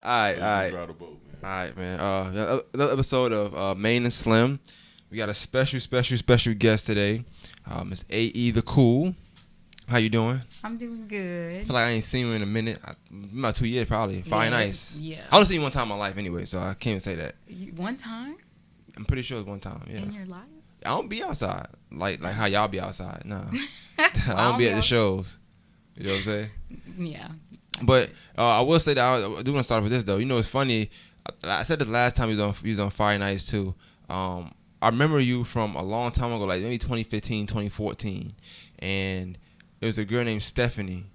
right, So all you right. drive the boat, man. All right, man. Another episode of Maine and Slim. We got a special guest today. It's AE the Cool. How you doing? I'm doing I good. feel like I ain't seen you in a minute. About 2 years probably. Fire nice. Yeah. I only seen you one time in my life anyway, so I can't even say that. One time I'm pretty sure it's one time. Yeah. in your life? I don't be outside like how y'all be outside. No, Well, I don't be at the out- shows. You know what I'm saying? Yeah. But I will say that I do want to start with this though. You know, it's funny. I said the last time you was on Fire Nights too. I remember you from a long time ago, like maybe 2015, 2014, and there was a girl named Stephanie.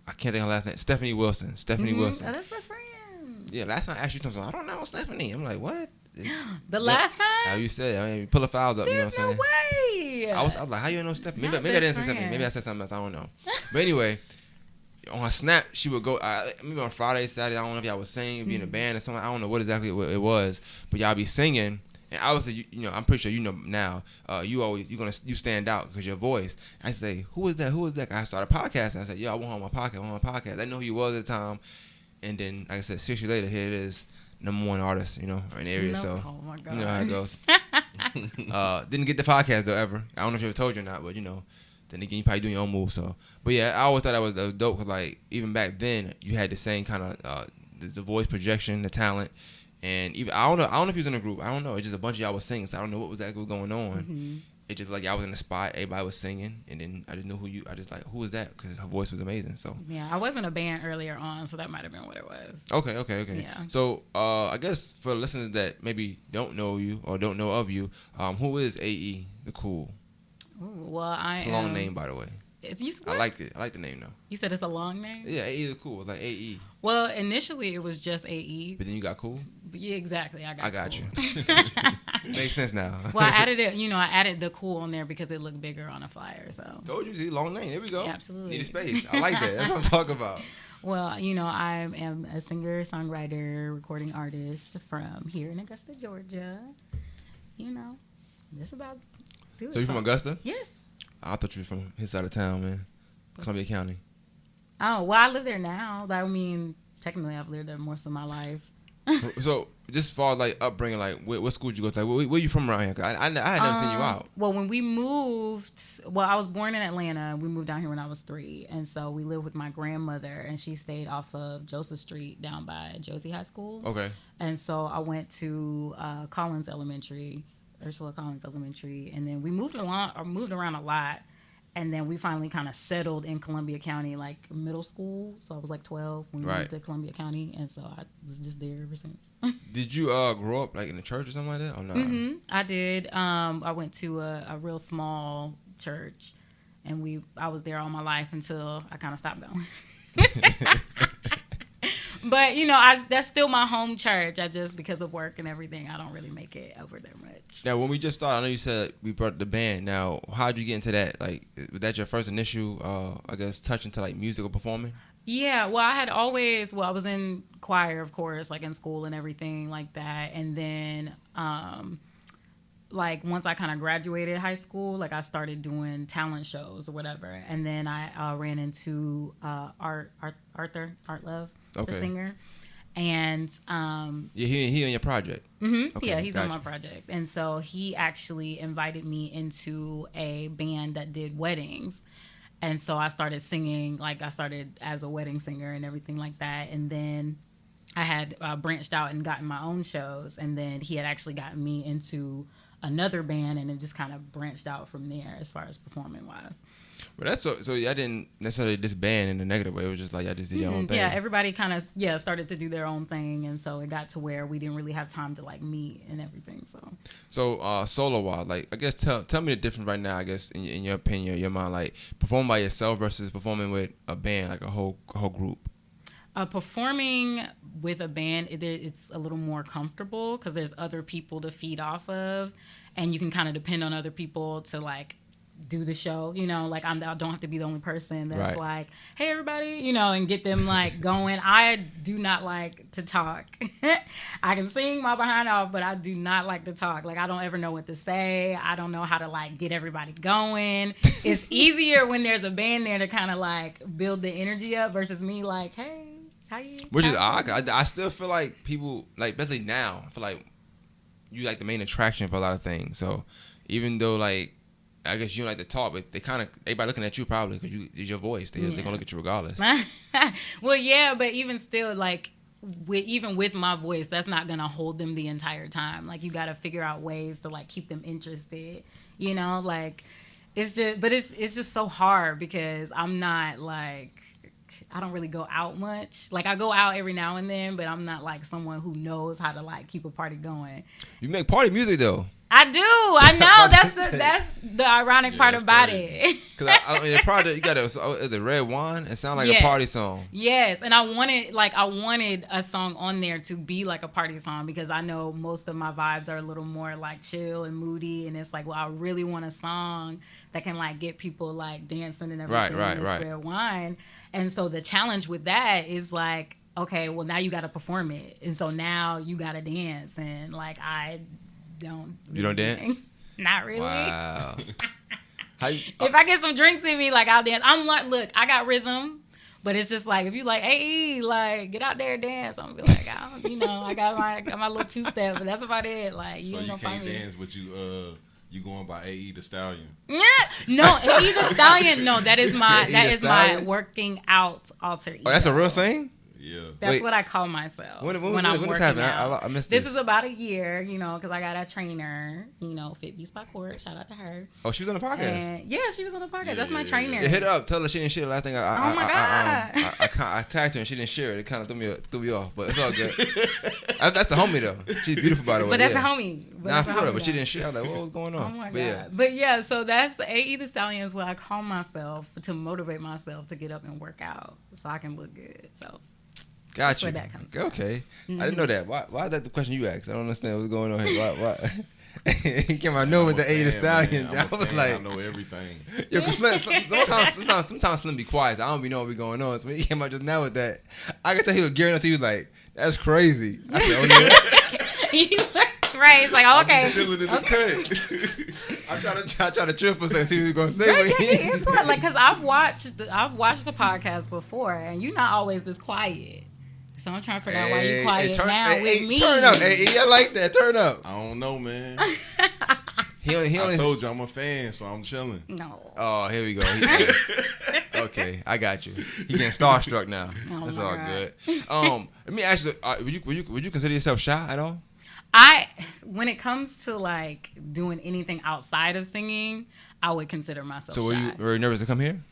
I can't think of her last name. Stephanie Wilson. Stephanie Wilson. Oh, that's best friend. Yeah, last time I asked you something, I don't know Stephanie. I'm like, what? The last time? How you said? I mean, pull the files up. There's you know what I'm saying? way. I was like, how you know Stephanie? Not Maybe I didn't best say Stephanie. friend. Maybe I said something else. I don't know. But anyway, on her Snap, she would go. Maybe on Friday, Saturday. I don't know if y'all was singing, be in a band or something. I don't know what exactly it was, but y'all be singing. And obviously, you know, I'm pretty sure you know now. You stand out because your voice. I say, who is that? Who is that? I started podcasting. I said, yo, I want on my podcast. I didn't know who you was at the time. And then, like I said, 6 years later, here it is, #1 artist, you know, in the area. No. So Oh my God. you know how it goes. Didn't get the podcast though ever. I don't know if you ever told you or not, but you know, then again, you probably doing your own move. So, but yeah, I always thought that was dope because like even back then, you had the same kind of the voice projection, the talent. And even I don't know if he was in a group. I don't know. It's just a bunch of y'all was singing, so I don't know what was going on. Mm-hmm. It just like y'all was in the spot, everybody was singing, and then I just knew who was that because her voice was amazing. So Yeah, I was in a band earlier on, so that might have been what it was. okay. Yeah. So I guess for the listeners that maybe don't know you or don't know of you, who is AE the Cool? Ooh, well, It's a long name, by the way. I liked it. I like the name though. You said it's a long name? Yeah, AE the Cool. It's like AE. Well, initially it was just AE. But then you got Cool. Yeah, exactly. I got you. cool. Makes sense now. Well, I added it. I added the cool on there because it looked bigger on a flyer. So. Told you, see, long name. Here we go. Yeah, absolutely. Need a space. I like that. That's what I'm talking about. Well, I am a singer, songwriter, recording artist from here in Augusta, Georgia. Just about do it. So you from Augusta? Yes. I thought you were from his side of town, man. Columbia County. Oh, well, I live there now. I mean, technically, I've lived there most of my life. So, just for like upbringing, like what school did you go to? Like, where you from around here? 'Cause I had never seen you out. Well, when we moved, I was born in Atlanta. We moved down here when I was 3. And so we lived with my grandmother, and she stayed off of Joseph Street down by Josie High School. Okay. And so I went to Collins Elementary, Ursula Collins Elementary, and then we moved around a lot. And then we finally kind of settled in Columbia County, like middle school. So I was like 12 when we moved to Columbia County, and so I was just there ever since. Did you grow up like in a church or something like that, or not? Mm-hmm. I did. I went to a real small church, and I was there all my life until I kind of stopped going. But that's still my home church. I just, because of work and everything, I don't really make it over there much. Now, when we just started, I know you said we brought the band. Now, how'd you get into that? Like, was that your first initial, I guess, touch into like music or performing? Yeah, well, I was in choir, of course, like in school and everything like that. And then, like once I kind of graduated high school, like I started doing talent shows or whatever. And then I ran into Arthur Love, the singer. And yeah, he on your project. Mm-hmm. Okay, yeah, he's gotcha. on my project. And so he actually invited me into a band that did weddings. And so I started singing, like I started as a wedding singer and everything like that. And then I had branched out and gotten my own shows. And then he had actually gotten me into another band, and it just kind of branched out from there as far as performing wise. But that's so I didn't necessarily disband in a negative way. It was just like I just did your own thing. Yeah, everybody kind of started to do their own thing, and so it got to where we didn't really have time to like meet and everything. So solo wise, like I guess tell me the difference right now. I guess in your opinion, your mind, like performing by yourself versus performing with a band, like a whole group. Performing with a band, it's a little more comfortable because there's other people to feed off of, and you can kind of depend on other people to like do the show. Like I don't have to be the only person that's like, hey everybody, and get them like going. I do not like to talk. I can sing my behind off, but I do not like to talk. Like I don't ever know what to say. I don't know how to like get everybody going. It's easier when there's a band there to kind of like build the energy up versus me like, hey. How you? Which is odd. I still feel like people, like, especially now, I feel like you like the main attraction for a lot of things. So even though, like, I guess you don't like to talk, but they kind of, everybody looking at you probably because it's your voice. They're going to look at you regardless. Well, yeah, but even still, like, even with my voice, that's not going to hold them the entire time. Like, you got to figure out ways to, like, keep them interested, you know? Like, it's just so hard because I'm not, like, I don't really go out much. Like, I go out every now and then, but I'm not, like, someone who knows how to, like, keep a party going. You make party music, though. I do. I know. That's the ironic part about it. Because in your project, you got the red wine. It sounds like a party song. Yes, and I wanted a song on there to be like a party song because I know most of my vibes are a little more like chill and moody, and it's like, well, I really want a song that can like get people like dancing and everything. Right. Red wine, and so the challenge with that is like, okay, well now you got to perform it, and so now you got to dance, and like You don't dance? Not really. Wow. If I get some drinks in me, like I'll dance. I'm like, look, I got rhythm, but it's just like if you like, hey, like get out there and dance. I'm gonna be like, I got my little 2-step, but that's about it. Like you can't dance, but you going by AE the Stallion? Yeah, no, AE the Stallion. No, that is my working out alter ego. Oh, that's a real thing. Yeah, that's what I call myself when I'm working out. I missed this. This is about a year, because I got a trainer, Fit Beats by Court. Shout out to her. Oh, she was on the podcast. And yeah, she was on the podcast. Yeah, that's my trainer. Yeah, hit her up. Tell her she didn't share the last thing. Oh my god! I tagged her and she didn't share it. It kind of threw me off, but it's all good. That's the homie though. She's beautiful by the way. But that's a homie. Nah, for real. But she didn't share. I was like, what was going on? Oh my god! But yeah, so that's AE the Stallion is what I call myself to motivate myself to get up and work out so I can look good. So. Got you. That comes okay. Mm-hmm. I didn't know that. Why is that the question you asked? I don't understand what's going on here. Why? He came out with the AE the Stallion. I was like, I know everything. Yo, cause sometimes Slim be quiet. So I don't even know what be going on. So when he came out just now with that, I could tell he was gearing up to you like, that's crazy. I said, oh yeah. Right, it's like, oh, okay. I'm trying to trip for a second, see what he's gonna say. It's cool. Like, cause I've watched the podcast before, and you're not always this quiet. So I'm trying to figure out why you quiet now with me. Turn up, I like that. Turn up. I don't know, man. I told you I'm a fan, so I'm chilling. No. Oh, here we go. Okay, I got you. He getting starstruck now. Oh, that's all good. Let me ask you: would you consider yourself shy at all? When it comes to like doing anything outside of singing, I would consider myself shy. So were you nervous to come here?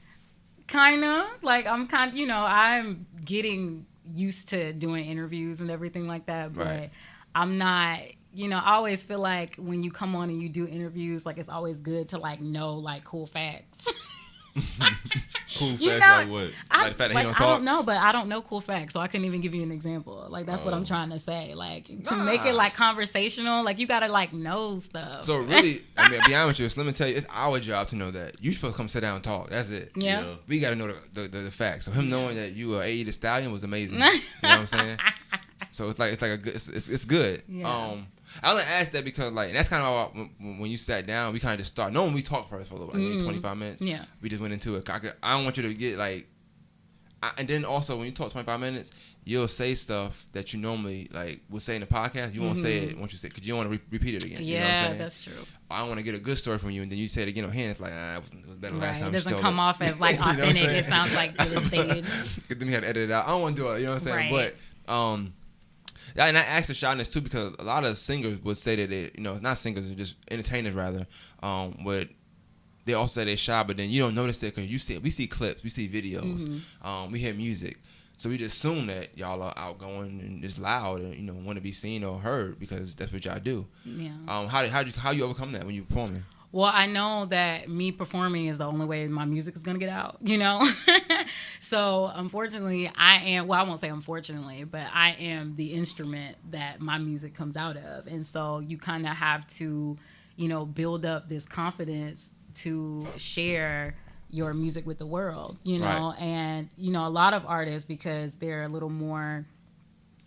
Kinda. Like I'm I'm getting used to doing interviews and everything like that, but right. I'm not. I always feel like when you come on and you do interviews, like it's always good to like know like cool facts. Cool facts like what? Like the fact that he don't talk? I don't know, but I don't know cool facts, so I couldn't even give you an example. Like that's what I'm trying to say. Like to make it like conversational, like you gotta like know stuff. So really, I mean, to be honest with you, let me tell you, it's our job to know that. You supposed to come sit down and talk. That's it. Yeah. We gotta know the facts. So him knowing that you are AE the Stallion was amazing. You know what I'm saying? So it's like a good. It's good. Yeah. I only asked that because like that's kind of when you sat down, we kind of just started. No, when we talked first for a little bit, like 25 minutes. Yeah. We just went into it. I don't want you to get like. And then also when you talk 25 minutes, you'll say stuff that you normally like would say in the podcast. You won't say it once you say it because you don't want to repeat it again. Yeah, you know what I'm saying? That's true. I want to get a good story from you, and then you say it again on hand. It's like it was better last time. It doesn't come off as like authentic. It sounds like it was staged. Because then we had to edit it out. I don't want to do it. You know what I'm saying? Right. But and I asked the shyness too because a lot of singers would say that it's not singers, it's just entertainers rather. They also say they're shy, but then you don't notice it because we see clips, we see videos, we hear music, so we just assume that y'all are outgoing and just loud and want to be seen or heard because that's what y'all do. Yeah. How you overcome that when you're performing? Well, I know that me performing is the only way my music is going to get out, So, unfortunately, I won't say unfortunately, but I am the instrument that my music comes out of. And so you kind of have to, build up this confidence to share your music with the world, Right. And, a lot of artists, because they're a little more,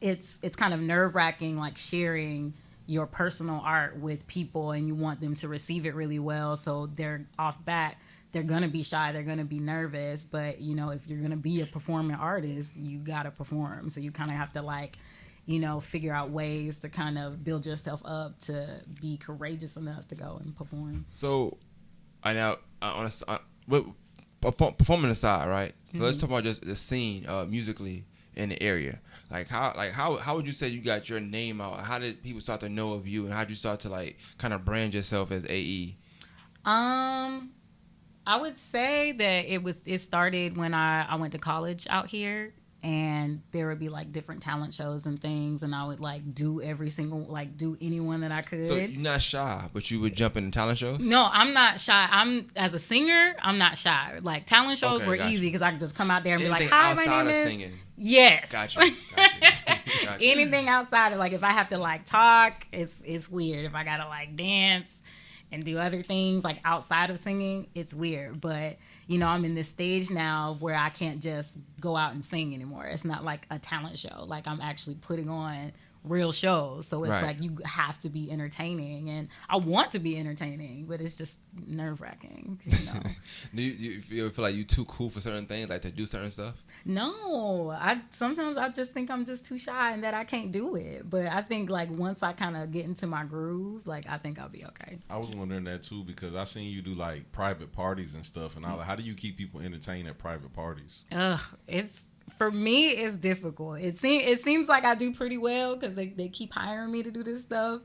it's kind of nerve-wracking, like sharing your personal art with people and you want them to receive it really well, so they're off bat they're gonna be shy, they're gonna be nervous, but you know, if you're gonna be a performing artist, you gotta perform. So you kind of have to like, you know, figure out ways to kind of build yourself up to be courageous enough to go and perform. So, I now performing aside, right? So let's talk about just the scene musically in the area. Like how would you say you got your name out? How did people start to know of you, and how did you start to like kind of brand yourself as AE? I would say that it started when I went to college out here, and there would be like different talent shows and things, and I would like do do anyone that I could. So you're not shy, but you would jump into talent shows? No, I'm not shy. As a singer, I'm not shy. Like talent shows were easy because I could just come out there and Anything be like, "Hi, outside my name of is." singing. Yes. Gotcha. Anything outside of like if I have to like talk, it's weird. If I gotta like dance and do other things like outside of singing, it's weird. But you know, I'm in this stage now where I can't just go out and sing anymore. It's not like a talent show. Like I'm actually putting on real shows. So it's like you have to be entertaining, and I want to be entertaining, but it's just nerve-wracking, you know. Do you ever feel like you too cool for certain things, like to do certain stuff? No, sometimes I just think I'm just too shy and that I can't do it. But I think like once I kind of get into my groove, like I think I'll be okay. I was wondering that too, because I seen you do like private parties and stuff, and I was like, how do you keep people entertained at private parties? For me, it's difficult. It seems like I do pretty well because they keep hiring me to do this stuff.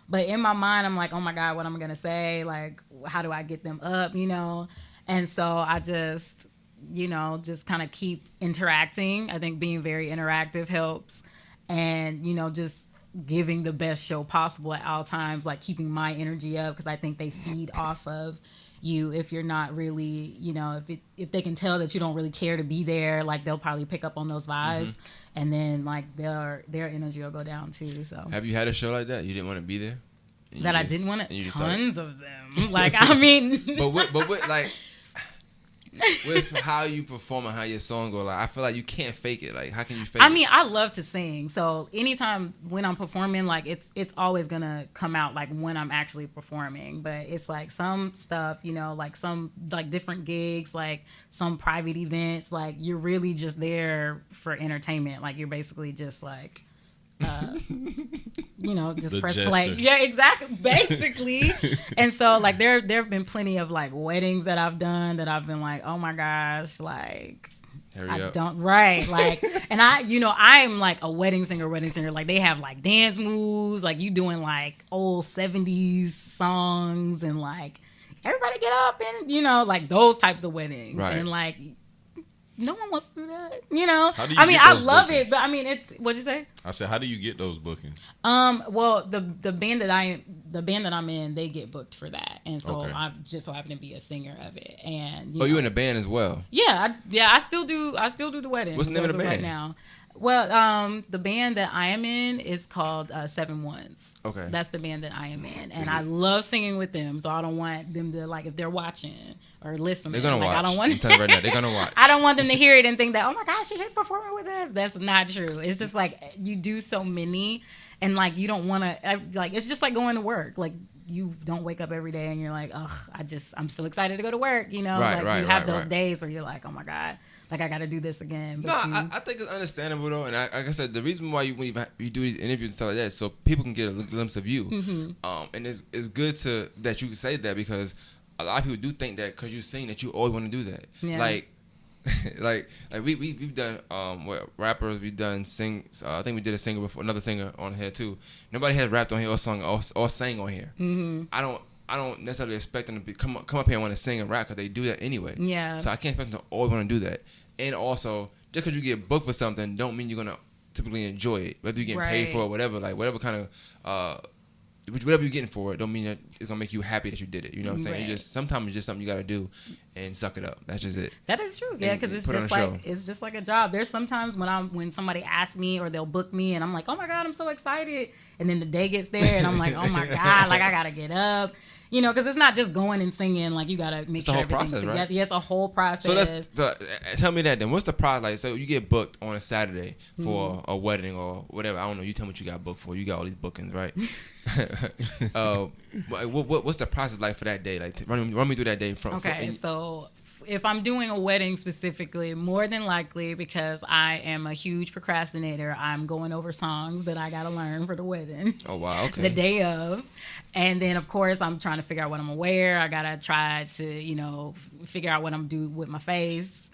But in my mind, I'm like, oh my God, what am I going to say? Like, how do I get them up, you know? And so I just, you know, just kind of keep interacting. I think being very interactive helps. And, you know, just giving the best show possible at all times, like keeping my energy up, because I think they feed off of you. If you're not really, you know, if they can tell that you don't really care to be there, like they'll probably pick up on those vibes, and then like their energy will go down too. So have you had a show like that you didn't want to be there? That I didn't want to. Tons of them. Like I mean, but with like with how you perform and how your song go, like I feel like you can't fake it. Like how can you fake it? I mean, I love to sing, so anytime when I'm performing, like it's always gonna come out like when I'm actually performing. But it's like some stuff, you know, like some like different gigs, like some private events, like you're really just there for entertainment. Like you're basically just like you know, just the press jester. play. Yeah, exactly. Basically. And so like there have been plenty of like weddings that I've done that I've been like, oh my gosh, like like, and I'm like a wedding singer. Like they have like dance moves, like you doing like old 70s songs, and like everybody get up, and you know, like those types of weddings. Right. And like no one wants to do that, you know. I mean, I love it, but I mean, it's what'd you say? I said, how do you get those bookings? Well, the band that I'm in, they get booked for that, and so I just so happen to be a singer of it. And you in a band as well? Yeah, I still do the wedding. What's the name of the band right now? Well, the band that I am in is called 7 Ones. Okay. That's the band that I am in, and I love singing with them. So I don't want them to like if they're watching or listening. They're gonna like, watch. I don't want. I'm telling you right now, they're gonna watch. I don't want them to hear it and think that, oh my gosh, she is performing with us. That's not true. It's just like you do so many, and like you don't want to. Like it's just like going to work. Like you don't wake up every day and you're like, oh, I'm so excited to go to work. You know, you have those days where you're like, oh my God, like I got to do this again. But I think it's understandable though, and like I said, the reason why you do these interviews and stuff like that, so people can get a glimpse of you. And it's good that you can say that, because a lot of people do think that because you sing that you always want to do that. Yeah. Like we've done rappers, we've done I think we did a singer before, another singer on here too. Nobody has rapped on here or sung or sang on here. I don't necessarily expect them to come up here and want to sing and rap, because they do that anyway. Yeah. So I can't expect them to always want to do that. And also, just because you get booked for something don't mean you're gonna typically enjoy it. Whether you're getting paid for it, whatever, like whatever kind of whatever you're getting for it, don't mean that it's gonna make you happy that you did it. You know what I'm saying? Sometimes it's just something you gotta do and suck it up. That's just it. That is true. Yeah, because it's just like a job. There's sometimes when somebody asks me or they'll book me and I'm like, oh my God, I'm so excited. And then the day gets there and I'm like, oh my God, like I gotta get up. You know, because it's not just going and singing. Like you gotta make sure everything's together. Right? Yeah, it's a whole process. So tell me that then. What's the process? Like, so you get booked on a Saturday for a wedding or whatever. I don't know. You tell me what you got booked for. You got all these bookings, right? what's the process like for that day? Like, run me through that day from. Okay, so if I'm doing a wedding specifically, more than likely, because I am a huge procrastinator, I'm going over songs that I gotta learn for the wedding. Oh wow, okay. The day of. And then of course I'm trying to figure out what I'm gonna wear. I gotta try to, figure out what I'm gonna do with my face.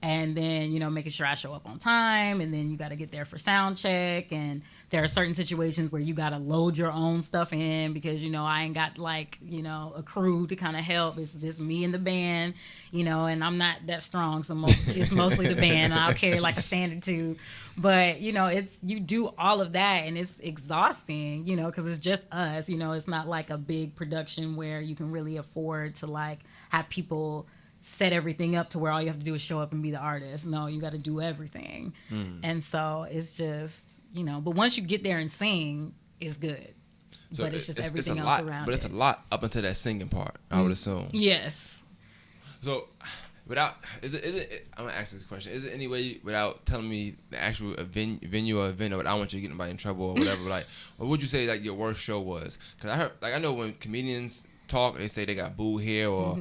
And then, making sure I show up on time. And then you gotta get there for sound check. And there are certain situations where you gotta load your own stuff in because, I ain't got a crew to kind of help. It's just me and the band, and I'm not that strong. So it's mostly the band. And I'll carry like a standard too. But, you do all of that and it's exhausting, because it's just us. It's not like a big production where you can really afford to have people set everything up to where all you have to do is show up and be the artist. No, you got to do everything. And so it's just, but once you get there and sing, it's good. So but it's just everything else around it. But it's a lot up until that singing part, I would assume. Yes. So is it I'm gonna ask this question. Is it any way without telling me the actual venue or event, but I don't want you to get anybody in trouble or whatever, what would you say your worst show was? Because I heard, I know when comedians talk, they say they got booed here or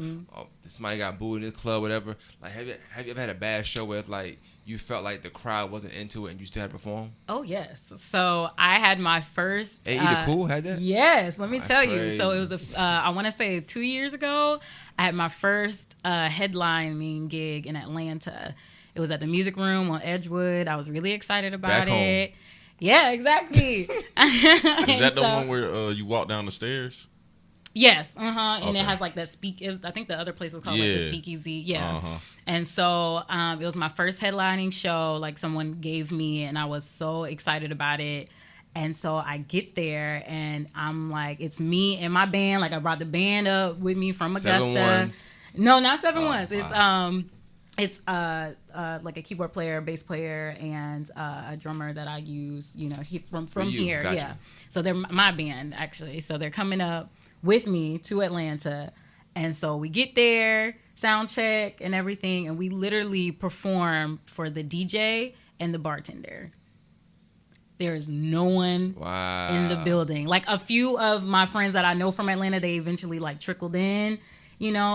somebody got booed in this club, whatever. Like, have you ever had a bad show where it's like you felt like the crowd wasn't into it and you still had to perform? Oh yes. So I had my first. Hey, Eat It Cool had that? Yes. Let me tell you. Crazy. So it was I want to say 2 years ago. I had my first headlining gig in Atlanta. It was at the Music Room on Edgewood. I was really excited about it. Yeah, exactly. Is that the one where you walk down the stairs? Yes, and it has like that I think the other place was called like the Speakeasy, yeah. And so it was my first headlining show. Like someone gave me, and I was so excited about it. And so I get there, and I'm like, it's me and my band. Like I brought the band up with me from Augusta. 7 ones. No, not 7 ones. Wow. It's like a keyboard player, bass player, and a drummer that I use. From here, gotcha. yeah. So they're my band actually. So they're coming up with me to Atlanta. And so we get there, sound check and everything, and we literally perform for the DJ and the bartender. There is no one in the building. Like a few of my friends that I know from Atlanta, they eventually trickled in.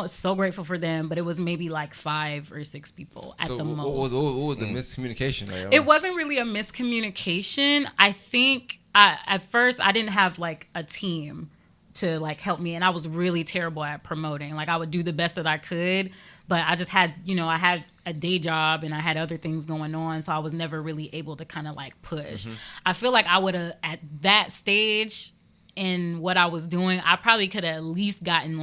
So grateful for them, but it was maybe 5 or 6 people at the most. What was the miscommunication? It wasn't really a miscommunication. I think at first I didn't have a team to help me, and I was really terrible at promoting. I would do the best that I could, but I just had I had a day job and I had other things going on, so I was never really able to kind of push. I feel like I would have at that stage in what I was doing, I probably could have at least gotten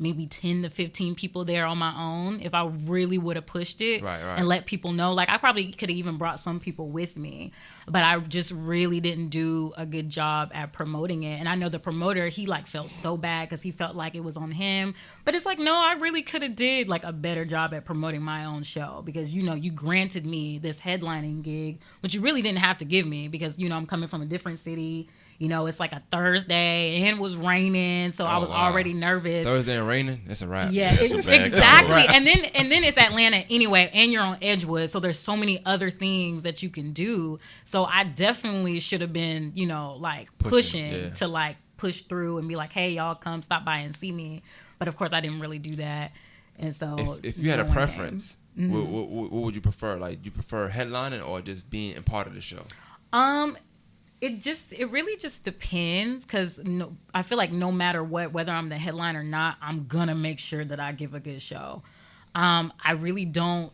maybe 10 to 15 people there on my own if I really would have pushed it and let people know. I probably could have even brought some people with me, but I just really didn't do a good job at promoting it. And I know the promoter, he felt so bad because he felt like it was on him. But it's no, I really could have did a better job at promoting my own show because, you granted me this headlining gig, which you really didn't have to give me because, I'm coming from a different city. It's a Thursday and it was raining, so I was already nervous. Thursday and raining, that's a wrap. Yeah, exactly. And then it's Atlanta anyway, and you're on Edgewood, so there's so many other things that you can do. So I definitely should have been, pushing to push through and be like, hey, y'all come stop by and see me. But of course, I didn't really do that. And so if you had a preference, what would you prefer? You prefer headlining or just being a part of the show? It really just depends because I feel like no matter what, whether I'm the headline or not, I'm gonna make sure that I give a good show. I really don't,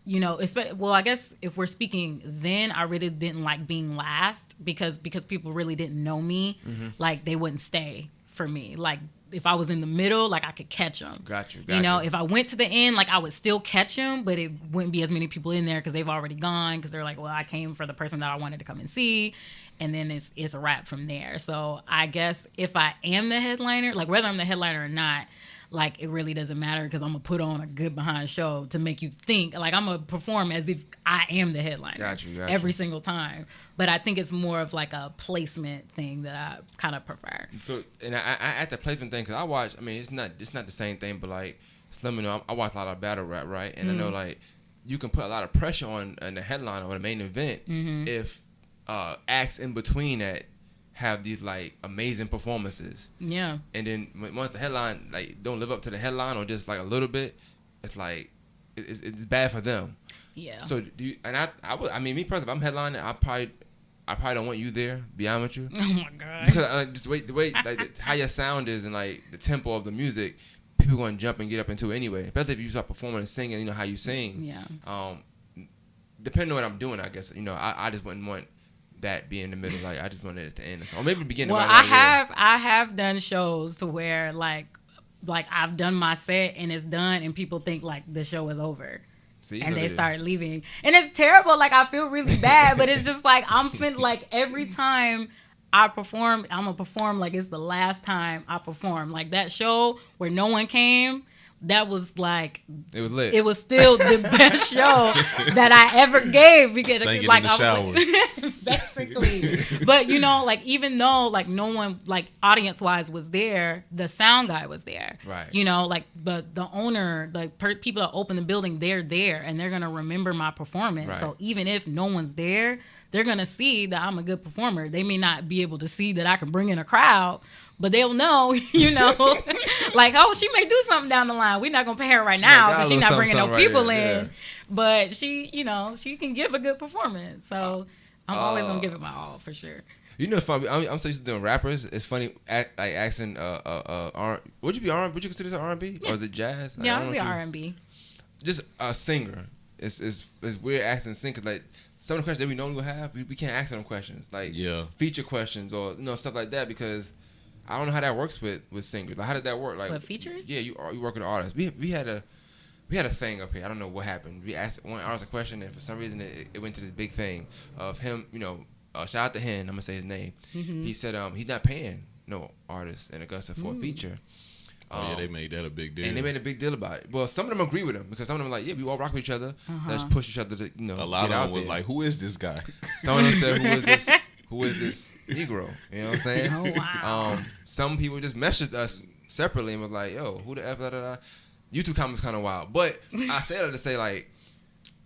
well, I guess if we're speaking then, I really didn't like being last because people really didn't know me. They wouldn't stay for me. If I was in the middle, I could catch them. Got you. If I went to the end, I would still catch them, but it wouldn't be as many people in there because they've already gone because they're well, I came for the person that I wanted to come and see. And then it's a wrap from there. So I guess if I am the headliner, whether I'm the headliner or not, it really doesn't matter because I'm going to put on a good behind show to make you think. I'm going to perform as if I am the headliner. Got you. Every single time. But I think it's more of a placement thing that I kind of prefer. So, and I at the placement thing, because I watch, it's not the same thing, but Slim, I watch a lot of battle rap, right? And I know you can put a lot of pressure on the headliner or the main event if acts in between that have these like amazing performances. Yeah. And then once the headline like don't live up to the headline or just like a little bit, it's like it's bad for them. Yeah. So do you, and I mean me personally, if I'm headlining, I probably don't want you there. Be honest with you. Oh my god. Because just the way like how your sound is and like the tempo of the music, people going to jump and get up into it anyway. Especially if you start performing and singing, you know how you sing. Yeah. Depending on what I'm doing, I guess I just wouldn't want that be in the middle. Like I just want it at the end, or maybe the beginning. Well, I have done shows to where like I've done my set and it's done, and people think like the show is over. See, and they start leaving, and it's terrible. Like I feel really bad, but it's just like like every time I perform, I'm gonna perform like it's the last time I perform. Like that show where no one came, that was like it was lit. It was still the best show that I ever gave because Sang it like in the shower. Like, basically. But you know, like even though like no one like audience wise was there, the sound guy was there. Right. You know, like the owner, like people that open the building, they're there and they're gonna remember my performance. Right. So even if no one's there, they're gonna see that I'm a good performer. They may not be able to see that I can bring in a crowd, but they'll know, you know, like, oh, she may do something down the line. We're not going to pay her right now because she's not bringing no people in. Yeah. But she, you know, she can give a good performance. So I'm always going to give it my all for sure. You know, it's funny. I'm so used to doing rappers. It's funny, like asking, would you be R&B? Would you consider this R&B? Yeah. Or is it jazz? Like, yeah, I'd be R&B. Just a singer. It's weird asking singers. Like, some of the questions that we normally would have, we can't ask them questions. Like, feature questions or, you know, stuff like that because I don't know how that works with singers. Like, how did that work? Like, what, features? Yeah, you work with artists. We had a thing up here. I don't know what happened. We asked one artist a question, and for some reason it went to this big thing of him. You know, shout out to Hen. I'm gonna say his name. Mm-hmm. He said he's not paying no artists in Augusta for a feature. Yeah, they made that a big deal. And they made a big deal about it. Well, some of them agree with him because some of them are like, yeah, we all rock with each other. Let's push each other to, you know, a lot get of out them was there. like, who is this guy? Some of them said, who is this Negro? You know what I'm saying? Oh, wow. Some people just messaged us separately and was like, yo, who the F, da, da, da. YouTube comments kind of wild. But I said it to say, like,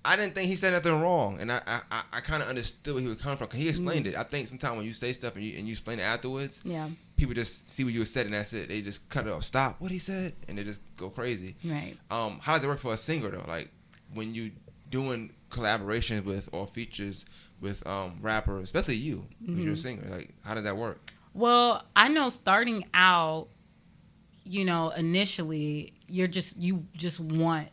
I didn't think he said nothing wrong. And I kind of understood where he was coming from because he explained it. I think sometimes when you say stuff and you explain it afterwards, people just see what you said and that's it. They just cut it off. Stop what he said. And they just go crazy. Right. How does it work for a singer, though? Like, when you doing collaborations with or features with rappers, especially you, because you're a singer. Like, how does that work? Well, I know starting out, you know, initially, you just want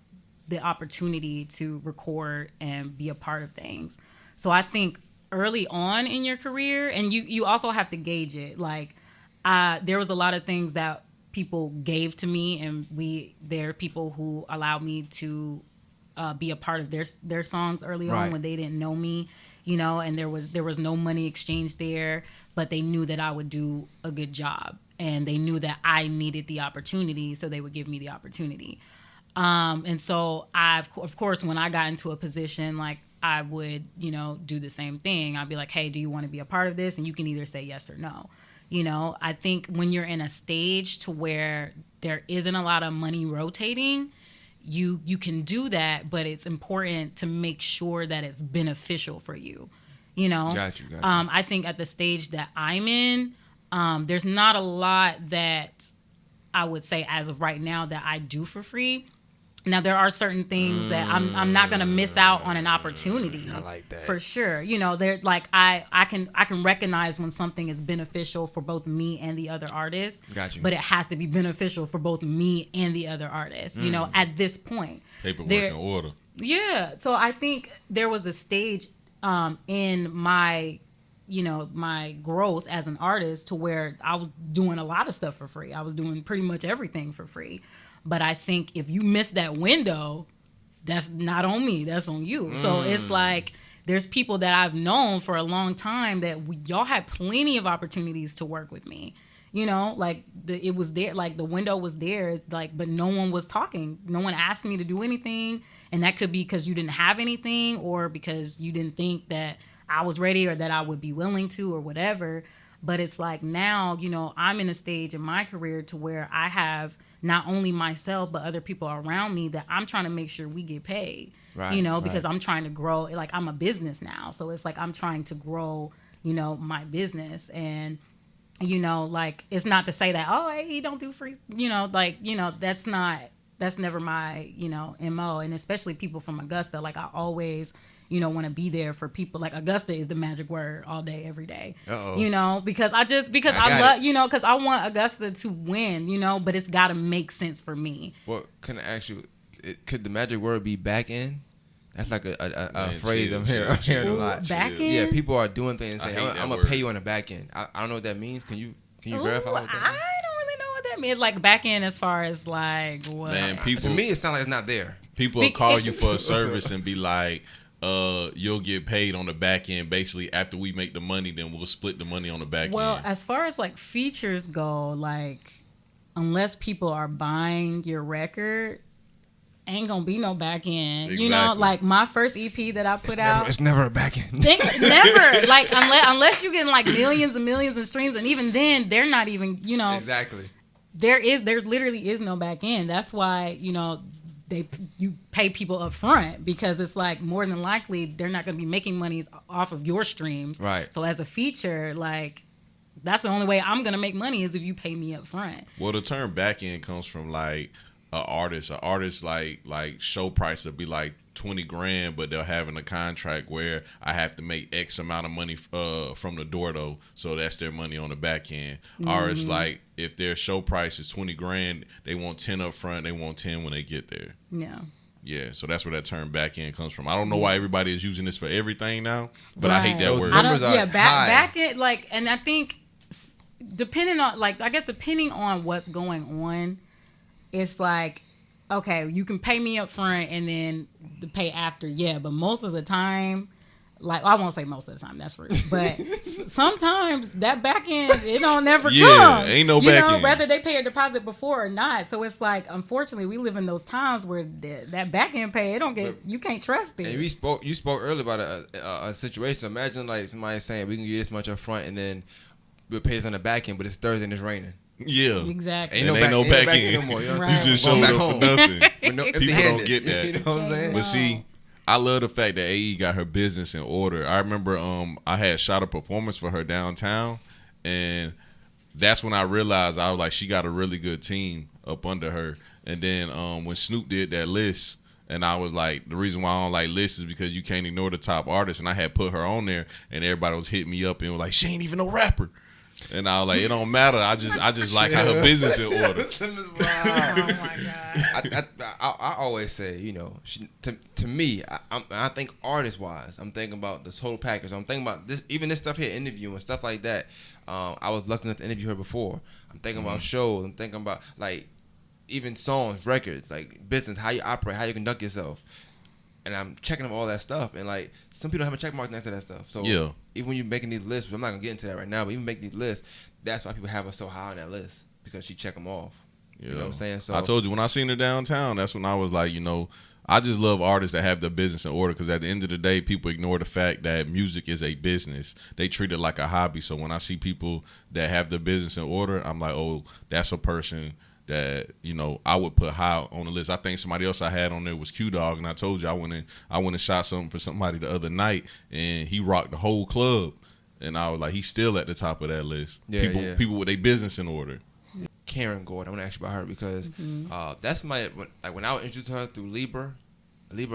the opportunity to record and be a part of things. So I think early on in your career, and you also have to gauge it. Like, there was a lot of things that people gave to me, and there are people who allowed me to be a part of their songs early on when they didn't know me, you know, and there was no money exchange there, but they knew that I would do a good job, and they knew that I needed the opportunity, so they would give me the opportunity. And so of course, when I got into a position, like, I would, you know, do the same thing. I'd be like, hey, do you want to be a part of this? And you can either say yes or no. You know, I think when you're in a stage to where there isn't a lot of money rotating, you can do that, but it's important to make sure that it's beneficial for you. You know, got you. I think at the stage that I'm in, there's not a lot that I would say as of right now that I do for free. Now, there are certain things that I'm not gonna miss out on an opportunity. I like that for sure. You know, they're like I can recognize when something is beneficial for both me and the other artist. Got you. But it has to be beneficial for both me and the other artist. You know, at this point, Paperwork in order. Yeah. So I think there was a stage in my, you know, my growth as an artist to where I was doing a lot of stuff for free. I was doing pretty much everything for free. But I think if you miss that window, that's not on me. That's on you. So it's like there's people that I've known for a long time that y'all had plenty of opportunities to work with me. You know, like it was there, like the window was there, like, but no one was talking. No one asked me to do anything. And that could be because you didn't have anything or because you didn't think that I was ready or that I would be willing to or whatever. But it's like now, you know, I'm in a stage in my career to where I have not only myself, but other people around me that I'm trying to make sure we get paid, you know, because I'm trying to grow. Like, I'm a business now. So it's like I'm trying to grow, my business. And like, it's not to say that, oh, hey, he don't do free, that's never my, MO. And especially people from Augusta, like, I always, want to be there for people. Like, Augusta is the magic word all day, every day. Because I love, because I want Augusta to win, but it's got to make sense for me. Well, can I ask you, could the magic word be back end? That's like a phrase I'm hearing a lot. Back end? Yeah, people are doing things and saying, I'm going to pay you on the back end. I don't know what that means. Can you verify what that means? I don't really know what that means. Like, back end as far as, like, what? Man, to me, it sounds like it's not there. People will call you for a service and be like, you'll get paid on the back end. Basically, after we make the money, then we'll split the money on the back end. Well, as far as, like, features go, like, unless people are buying your record, ain't gonna be no back end. Exactly. Like, my first EP that I put out, it's never a back end. Never. Like, unless you're getting like millions and millions of streams, and even then, they're not even. Exactly. There literally is no back end. That's why you pay people up front, because it's like, more than likely they're not gonna be making money off of your streams. Right. So as a feature, like, that's the only way I'm gonna make money is if you pay me up front. Well, the term back end comes from like an artist like show price will be like 20 grand, but they're having a contract where I have to make X amount of money from the door though, so that's their money on the back end. Artists, like, if their show price is 20 grand, they want 10 up front, they want 10 when they get there. Yeah, so that's where that term back end comes from. I don't know why everybody is using this for everything now, but I hate that word. Back end, like, and I think depending on what's going on, it's like, okay, you can pay me up front and then the pay after, but most of the time, like, I won't say most of the time, that's rude, but sometimes that back end, it don't never come. Ain't no back end. Whether they pay a deposit before or not. So it's like, unfortunately, we live in those times where that back end pay, you can't trust it. And you spoke earlier about a situation. Imagine, like, somebody saying, we can give you this much up front and then we'll pay this on the back end, but it's Thursday and it's raining. Yeah, exactly. Ain't no back end no more. You know what I'm saying? You just showed up for nothing. People don't get that. You know what I'm saying? But see, I love the fact that AE got her business in order. I remember I had shot a performance for her downtown, and that's when I realized, I was like, she got a really good team up under her. And then when Snoop did that list, and I was like, the reason why I don't like lists is because you can't ignore the top artists, and I had put her on there, and everybody was hitting me up and was like, she ain't even no rapper. And I was like, it don't matter. I just like how her business in order. Oh my God. I always say, to me, I think artist wise, I'm thinking about this whole package. I'm thinking about this stuff here, interview and stuff like that. I was lucky enough to interview her before. I'm thinking about shows. I'm thinking about, like, even songs, records, like, business, how you operate, how you conduct yourself. And I'm checking up all that stuff, and, like, some people have a check mark next to that stuff. So even when you're making these lists, I'm not gonna get into that right now, but even make these lists, that's why people have us so high on that list, because she check them off. You know what I'm saying? So I told you, when I seen her downtown, that's when I was like, I just love artists that have their business in order, because at the end of the day, people ignore the fact that music is a business. They treat it like a hobby. So when I see people that have their business in order, I'm like, oh, that's a person that I would put high on the list. I think somebody else I had on there was Q Dog, and I told you I went and shot something for somebody the other night, and he rocked the whole club, and I was like, he's still at the top of that list. People with their business in order. Karen Gordon, I want to ask you about her, because that's when I was introduced to her through Libra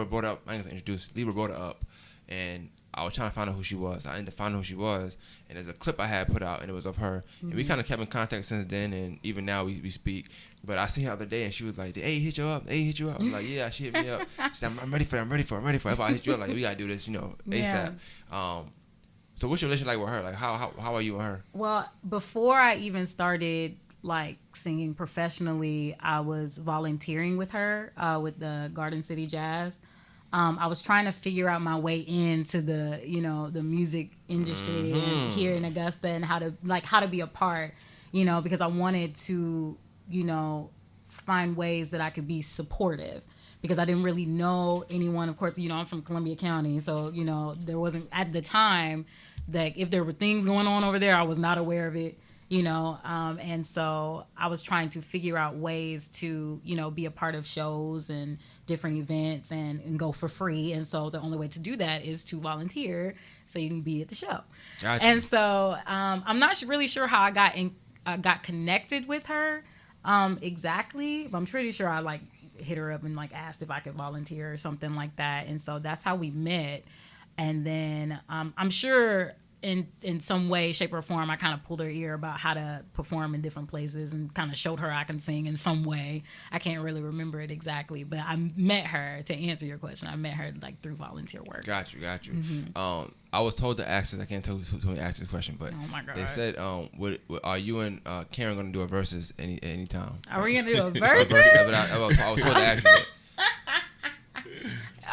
brought up. I ain't gonna introduce. Libra brought her up, and I was trying to find out who she was. I ended up finding who she was, and there's a clip I had put out, and it was of her. And we kind of kept in contact since then, and even now we speak. But I seen her the other day, and she was like, "Hey, hit you up. Hey, hit you up." I was like, "Yeah, she hit me up." She said, "I'm ready for it. If I hit you up, like, we gotta do this, ASAP." So what's your relationship like with her? Like, how are you and her? Well, before I even started, like, singing professionally, I was volunteering with her with the Garden City Jazz. I was trying to figure out my way into the music industry here in Augusta, and how to be a part, because I wanted to, find ways that I could be supportive, because I didn't really know anyone. Of course, I'm from Columbia County, so, there wasn't, at the time, that if there were things going on over there, I was not aware of it. And so I was trying to figure out ways to, be a part of shows and different events and go for free. And so the only way to do that is to volunteer so you can be at the show. Gotcha. And so I'm not really sure how I got connected with her exactly, but I'm pretty sure I like hit her up and like asked if I could volunteer or something like that. And so that's how we met. And then I'm sure in some way, shape, or form, I kind of pulled her ear about how to perform in different places and kind of showed her I can sing in some way. I can't really remember it exactly, but I met her, to answer your question. I met her like through volunteer work. Got you. Mm-hmm. I was told to ask this. I can't tell who to ask this question, but Oh my God. they said, are you and Karen going to do a versus anytime? Are we going to do a A versus? versus? But I was told to ask you that.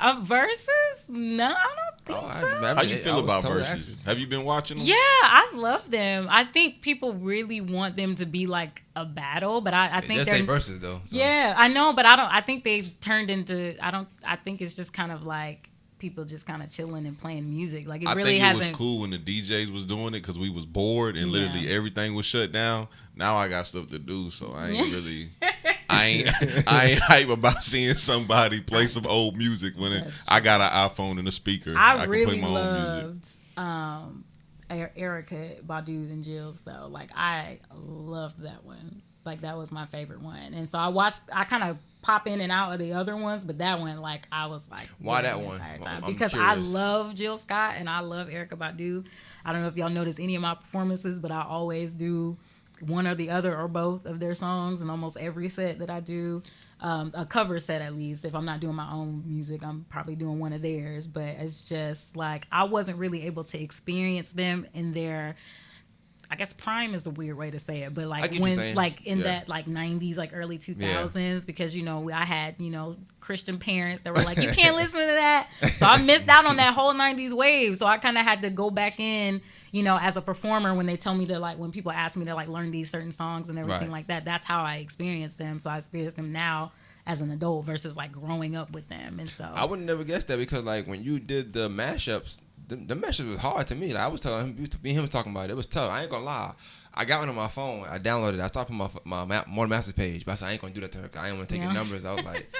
A versus? No, I don't think so. How you feel about verses? Have you been watching them? Yeah, I love them. I think people really want them to be like a battle, but I think Let's they're say versus though. So. Yeah, I know, but I think they've turned into. I think it's just kind of like people just kind of chilling and playing music. Like I really think hasn't. it was cool when the DJs was doing it because we was bored and literally Yeah. everything was shut down. Now I got stuff to do, so I ain't really. I ain't hype about seeing somebody play some old music when I got an iPhone and a speaker. I can really play my own music. loved Erica Badu and Jill's though. Like I loved that one. Like that was my favorite one. And so I kind of pop in and out of the other ones, but that one, like I was like, why the that one? entire time. I'm because curious. I love Jill Scott and I love Erica Badu. I don't know if y'all notice any of my performances, but I always do one or the other or both of their songs in almost every set that I do. A cover set at least. If I'm not doing my own music, I'm probably doing one of theirs. But it's just like I wasn't really able to experience them in their, I guess prime is a weird way to say it, but like when like in that like 90s, like early 2000s, because I had Christian parents that were like, you can't listen to that, so I missed out on that whole 90s wave. So I kind of had to go back in, as a performer when they tell me to like, when people ask me to like learn these certain songs and everything like that. That's how I experienced them. So I experience them now as an adult versus like growing up with them. And so I would never guess that because like when you did the mashups. The message was hard to me. Like I was telling him, me and him was talking about it. It was tough. I ain't gonna lie. I got one on my phone. I downloaded it. I started putting my More Masters page, but I said I ain't gonna do that to her. I ain't want to take your numbers. I was like,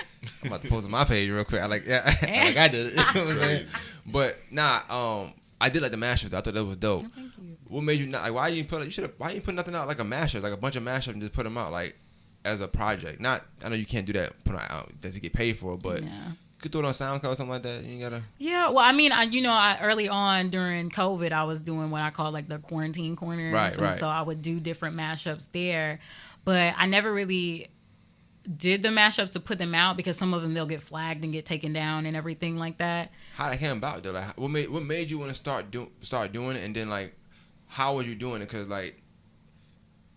I'm about to post on my page real quick. Like I did it. You know what I'm saying? But I did like the mashups. I thought that was dope. Oh, thank you. What made you not like? Why you ain't put nothing out like a mashup, like a bunch of mashups and just put them out like as a project? Not, I know you can't do that. Put it out that to get paid for, but. Yeah. You could throw it on SoundCloud or something like that. You ain't gotta. Yeah, well, I mean, I early on during COVID, I was doing what I call like the quarantine corners, right. So I would do different mashups there, but I never really did the mashups to put them out because some of them they'll get flagged and get taken down and everything like that. How that came about though? Like, what made you want to start doing it, and then like, how was you doing it? Cause like,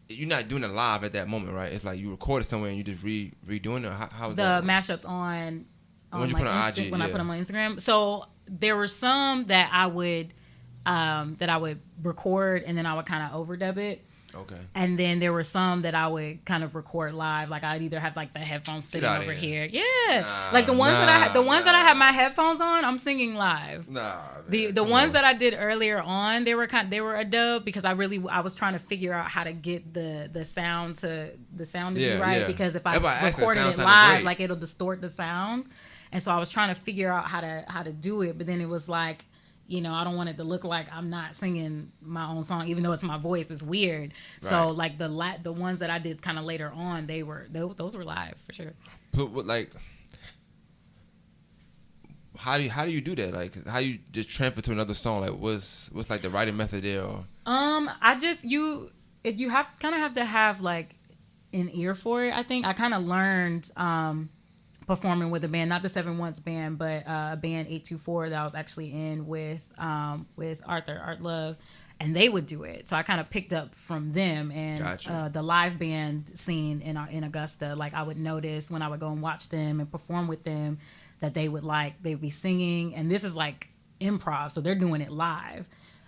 you're not doing it live at that moment, right? It's like you recorded somewhere and you just redoing it. How was the that? mashups on When you like put on IG, when I put them on Instagram. So there were some that I would record and then I would kind of overdub it. Okay. And then there were some that I would kind of record live. Like I'd either have like the headphones sitting over here. Yeah. Like the ones that I have my headphones on, I'm singing live. Nah. The ones that I did earlier on, they were a dub because I was trying to figure out how to get the sound to be right. Yeah. Because if I Everybody recorded asked it that live, great. like it'll distort the sound. And so I was trying to figure out how to do it, but then it was like, I don't want it to look like I'm not singing my own song, even though it's my voice. It's weird. Right. So like the ones that I did kind of later on, those were live for sure. But like, how do you do that? Like, how you just transfer to another song? Like, what's like the writing method there? Or? You have to have like an ear for it. I think I kind of learned. Performing with a band, not the 7 Once band, but a band 824 that I was actually in with Art Love, and they would do it. So I kind of picked up from them and Gotcha. The live band scene in Augusta. Like I would notice when I would go and watch them and perform with them that they'd be singing, and this is like improv, so they're doing it live,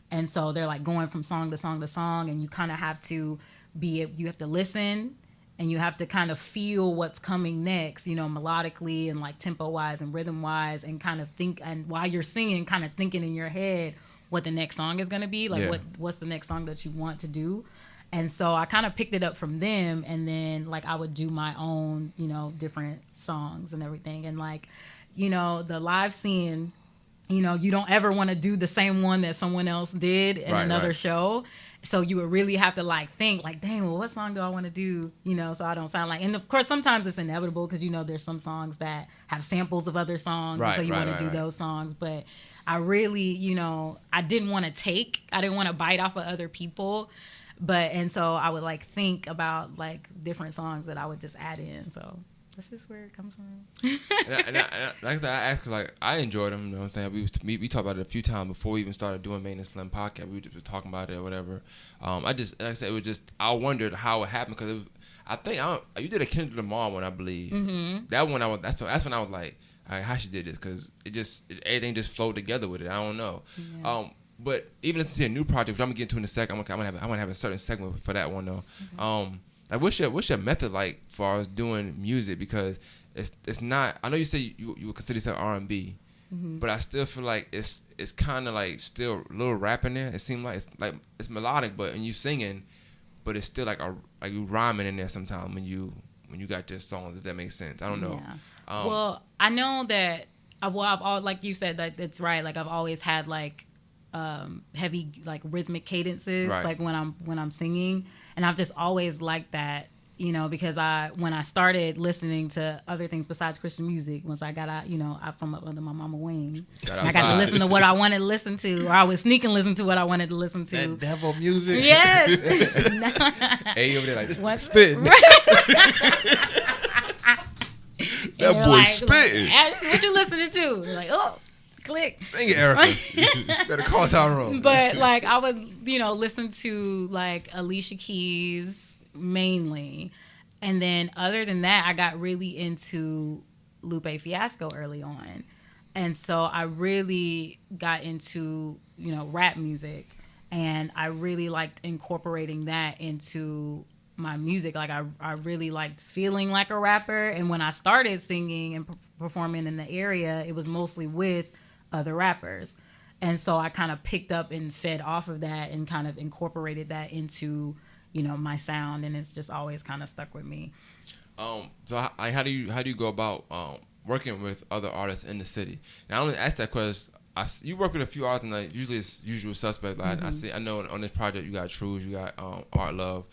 and so they're like going from song to song to song, and you kind of have to listen. And you have to kind of feel what's coming next, melodically and like tempo-wise and rhythm-wise, and kind of think. And while you're singing, kind of thinking in your head what the next song is going to be, like what's the next song that you want to do. And so I kind of picked it up from them, and then like I would do my own, different songs and everything. And like, the live scene you know, you don't ever want to do the same one that someone else did in another show. So you would really have to like think like, dang, well, what song do I want to do? You know, so I don't sound like, and of course, sometimes it's inevitable because, you know, there's some songs that have samples of other songs. And so you want to do those songs. But I really, you know, I didn't want to bite off of other people. And so I would like think about like different songs that I would just add in. So this is where it comes from. and like I said, I asked 'cause, like, I enjoyed them. You know what I'm saying? We talked about it a few times before we even started doing MAINE&SLIM podcast. We were talking about it or whatever. I just, like I said, it was just, I wondered how it happened because you did a Kendrick Lamar one, I believe. Mm-hmm. That one, that's when I was like, all right, how she did this, because everything just flowed together with it. I don't know. Yeah. But even listening to a new project, which I'm gonna get into in a second, I'm gonna have a certain segment for that one though. Mm-hmm. Like, what's your method like for us doing music? Because it's not. I know you say you would consider yourself R&B, but I still feel like it's kind of like still a little rap in there. It seems like it's melodic, but when you singing, but it's still like you rhyming in there sometimes when you got your songs. If that makes sense, I don't know. Yeah. Well, I know that. I've like you said, that it's right. Like I've always had like heavy like rhythmic cadences, like when I'm singing, and I've just always liked that, you know, because when I started listening to other things besides Christian music, once I got out, you know, from up under my mama wing, I got to listen to what I wanted to listen to, or I would sneak and listen to what I wanted to listen to. That devil music. Yes. Hey, over there like this spitting. That boy like, spitting. Like, what you listening to? They're like, oh. Click. Sing it, Erica. Better call Tyrone. But like I would, you know, listen to like Alicia Keys mainly, and then other than that, I got really into Lupe Fiasco early on, and so I really got into, you know, rap music, and I really liked incorporating that into my music. Like I really liked feeling like a rapper, and when I started singing and performing in the area, it was mostly with other rappers, and so I kind of picked up and fed off of that and kind of incorporated that into, you know, my sound, and it's just always kind of stuck with me. So how do you go about working with other artists in the city? And I only ask that because you work with a few artists, and like usually it's Usual Suspect. Like I know on this project you got Trues, you got Art Love.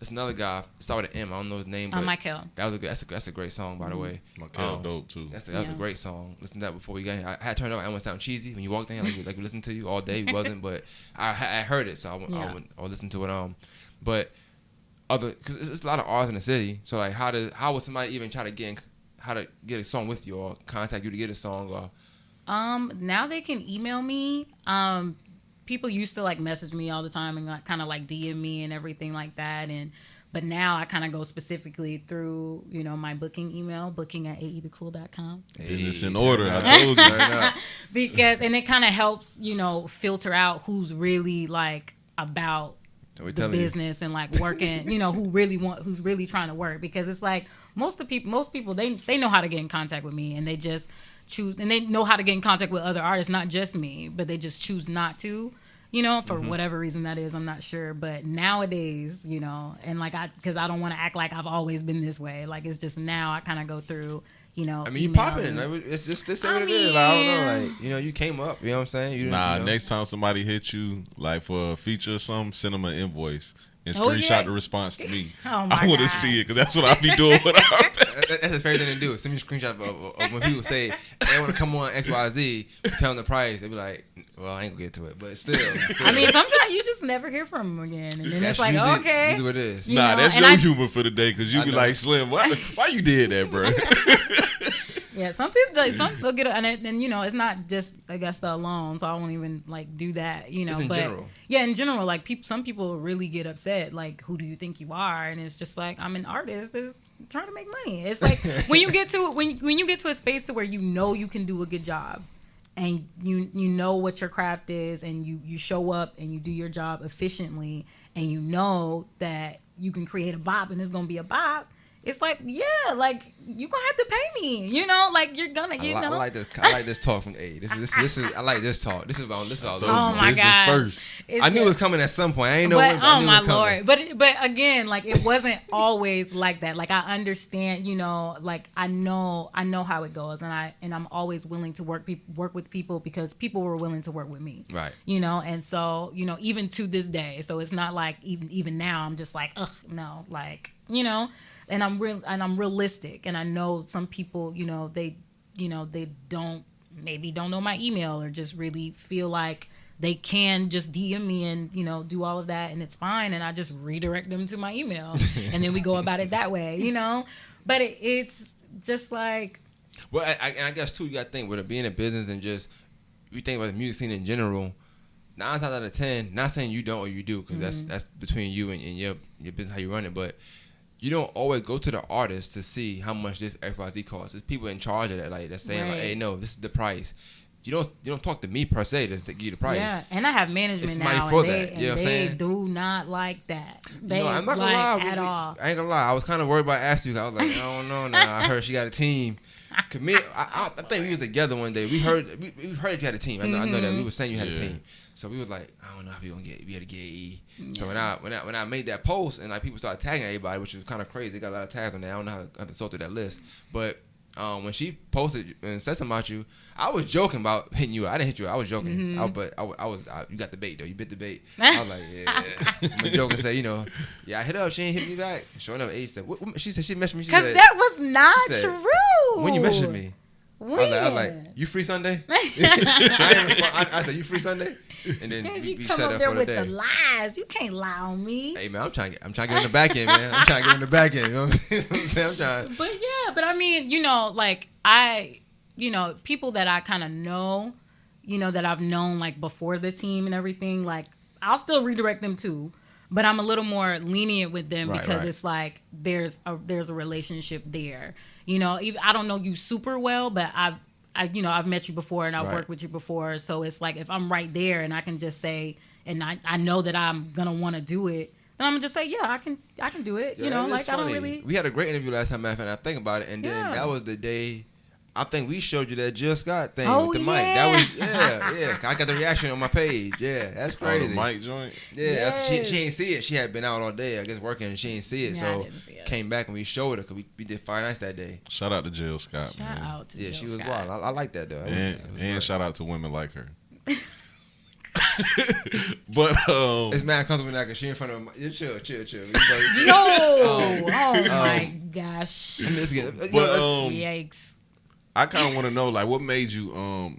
There's another guy, started with M. I don't know his name, but Michael. That's a great song, by the way. Michael dope too. That was a great song. Listen to that before we got here. I had turned it on. I didn't want to sound cheesy when you walked in, like we listened to you all day. We wasn't, but I heard it, so I would listen to it. But because it's a lot of artists in the city, so like how would somebody even try to get a song with you or contact you to get a song? Or now they can email me. People used to like message me all the time and like, kind of like DM me and everything like that, but now I kind of go specifically through, you know, my booking email, booking@aethecool.com. Business in order, I told you right now. Because it kind of helps, you know, filter out who's really like about the business and like working, you know, who's really trying to work. Because it's like most people they know how to get in contact with me, and they just choose, and they know how to get in contact with other artists, not just me, but they just choose not to, you know, for whatever reason that is. I'm not sure, but nowadays, you know, and like because I don't want to act like I've always been this way. Like it's just now I kind of go through, you know. I mean, you popping. It's just this what it is. Like, I don't know. Like, you know, you came up. You know what I'm saying? Next time somebody hits you like for a feature or something, send them an invoice. And screenshot the response to me. I want to see it because that's what I be doing with our That's a favorite thing to do. Send me a screenshot of when people say they want to come on XYZ, tell them the price. They be like, well, I ain't gonna get to it, but still. I mean, sometimes you just never hear from them again, and then that's it's like, okay. Usually what it is. That's your humor for the day, because you be like, Slim, why you did that, bro? Yeah, some people they'll get it, and you know, it's not just Augusta alone, so I won't even like do that, you know. It's in general. Yeah, in general, like some people really get upset, like, who do you think you are? And it's just like, I'm an artist that's trying to make money. It's like when you get to a space to where you know you can do a good job, and you know what your craft is, and you show up and you do your job efficiently, and you know that you can create a bop and it's gonna be a bop. it's like, yeah, like you gonna have to pay me, you know, like you're gonna, you know. I like this talk from A. This is I like this talk. This is about Oh my business God. first. I knew it was coming at some point. I ain't know But when, but I oh knew my it was coming. Lord, but again, like it wasn't always like that. Like I understand, you know, like I know how it goes, and I'm always willing to work with people because people were willing to work with me, Right. You know, and so you know, even to this day, so it's not like even now I'm just like, ugh, no, like, you know. And I'm realistic, and I know some people, you know, they don't know my email or just really feel like they can just DM me and, you know, do all of that and it's fine, and I just redirect them to my email and then we go about it that way, you know. But it's just like, well, I guess too, you got to think with it being a business and just you think about the music scene in general. 9 times out of 10, not saying you don't or you do, because that's between you and your business, how you run it, but you don't always go to the artist to see how much this XYZ costs. There's people in charge of that, like they're saying, like, hey, no, this is the price. You don't talk to me per se to give you the price. yeah. And I have management now, for and that. You know what I'm saying? They do not like that. They I'm not gonna like lie. at all. I ain't gonna lie. I was kind of worried about asking you. I was like, I don't know now. I heard she got a team. Cause me, I think we was together one day. We heard you had a team. I know that. We were saying you had a team. So we was like, I don't know if we gonna be able to get E. So when I made that post and like people started tagging everybody, which was kind of crazy. They got a lot of tags on there. I don't know how to sort through that list. But when she posted and said something about you, I was joking about hitting you. I didn't hit you. I was joking. But you got the bait though. You bit the bait. I was like, yeah. I'm gonna joke and say, you know, yeah, I hit her. She ain't hit me back. Sure enough, A said, what, she said she messaged me. She Because said, that was not said, true. when you messaged me. When? I was like, you free Sunday? I said, you free Sunday? And then you we come set up up there for the with day. the lies. You can't lie on me. Hey man, I'm trying to get in the back end, man. I'm trying to get in the back end. You know what I'm saying? I'm trying. But yeah, but I mean, you know, like people that I kind of know, you know, that I've known like before the team and everything, like I'll still redirect them too. But I'm a little more lenient with them because it's like there's a relationship there. You know, I don't know you super well, but I've met you before and I've worked with you before. So it's like if I'm right there and I can just say, and I know that I'm gonna want to do it, then I'm gonna just say, yeah, I can do it. Yeah, you know, like funny. I don't really. We had a great interview last time, man. And I think about it, and then that was the day. I think we showed you that Jill Scott thing with the mic. That was yeah. I got the reaction on my page. Yeah, that's crazy. The mic joint. Yeah, yes. she ain't see it. She had been out all day, I guess, working, and she ain't see it. So came back and we showed her because we did Fire Nights that day. Shout out to Jill Scott. Shout out to Jill she was Scott. wild. I like that though. And shout out to women like her. But it's mad comfortable now because she in front of you. Chill. Oh my gosh. Yikes. I kind of want to know, like, what made you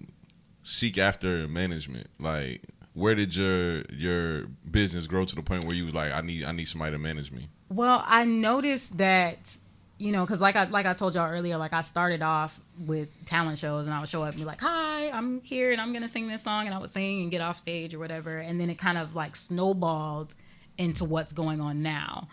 seek after management? Like, where did your business grow to the point where you was like, I need somebody to manage me? Well, I noticed that, you know, because like I told y'all earlier, like I started off with talent shows and I would show up and be like, hi, I'm here and I'm gonna sing this song, and I would sing and get off stage or whatever, and then it kind of like snowballed into what's going on now,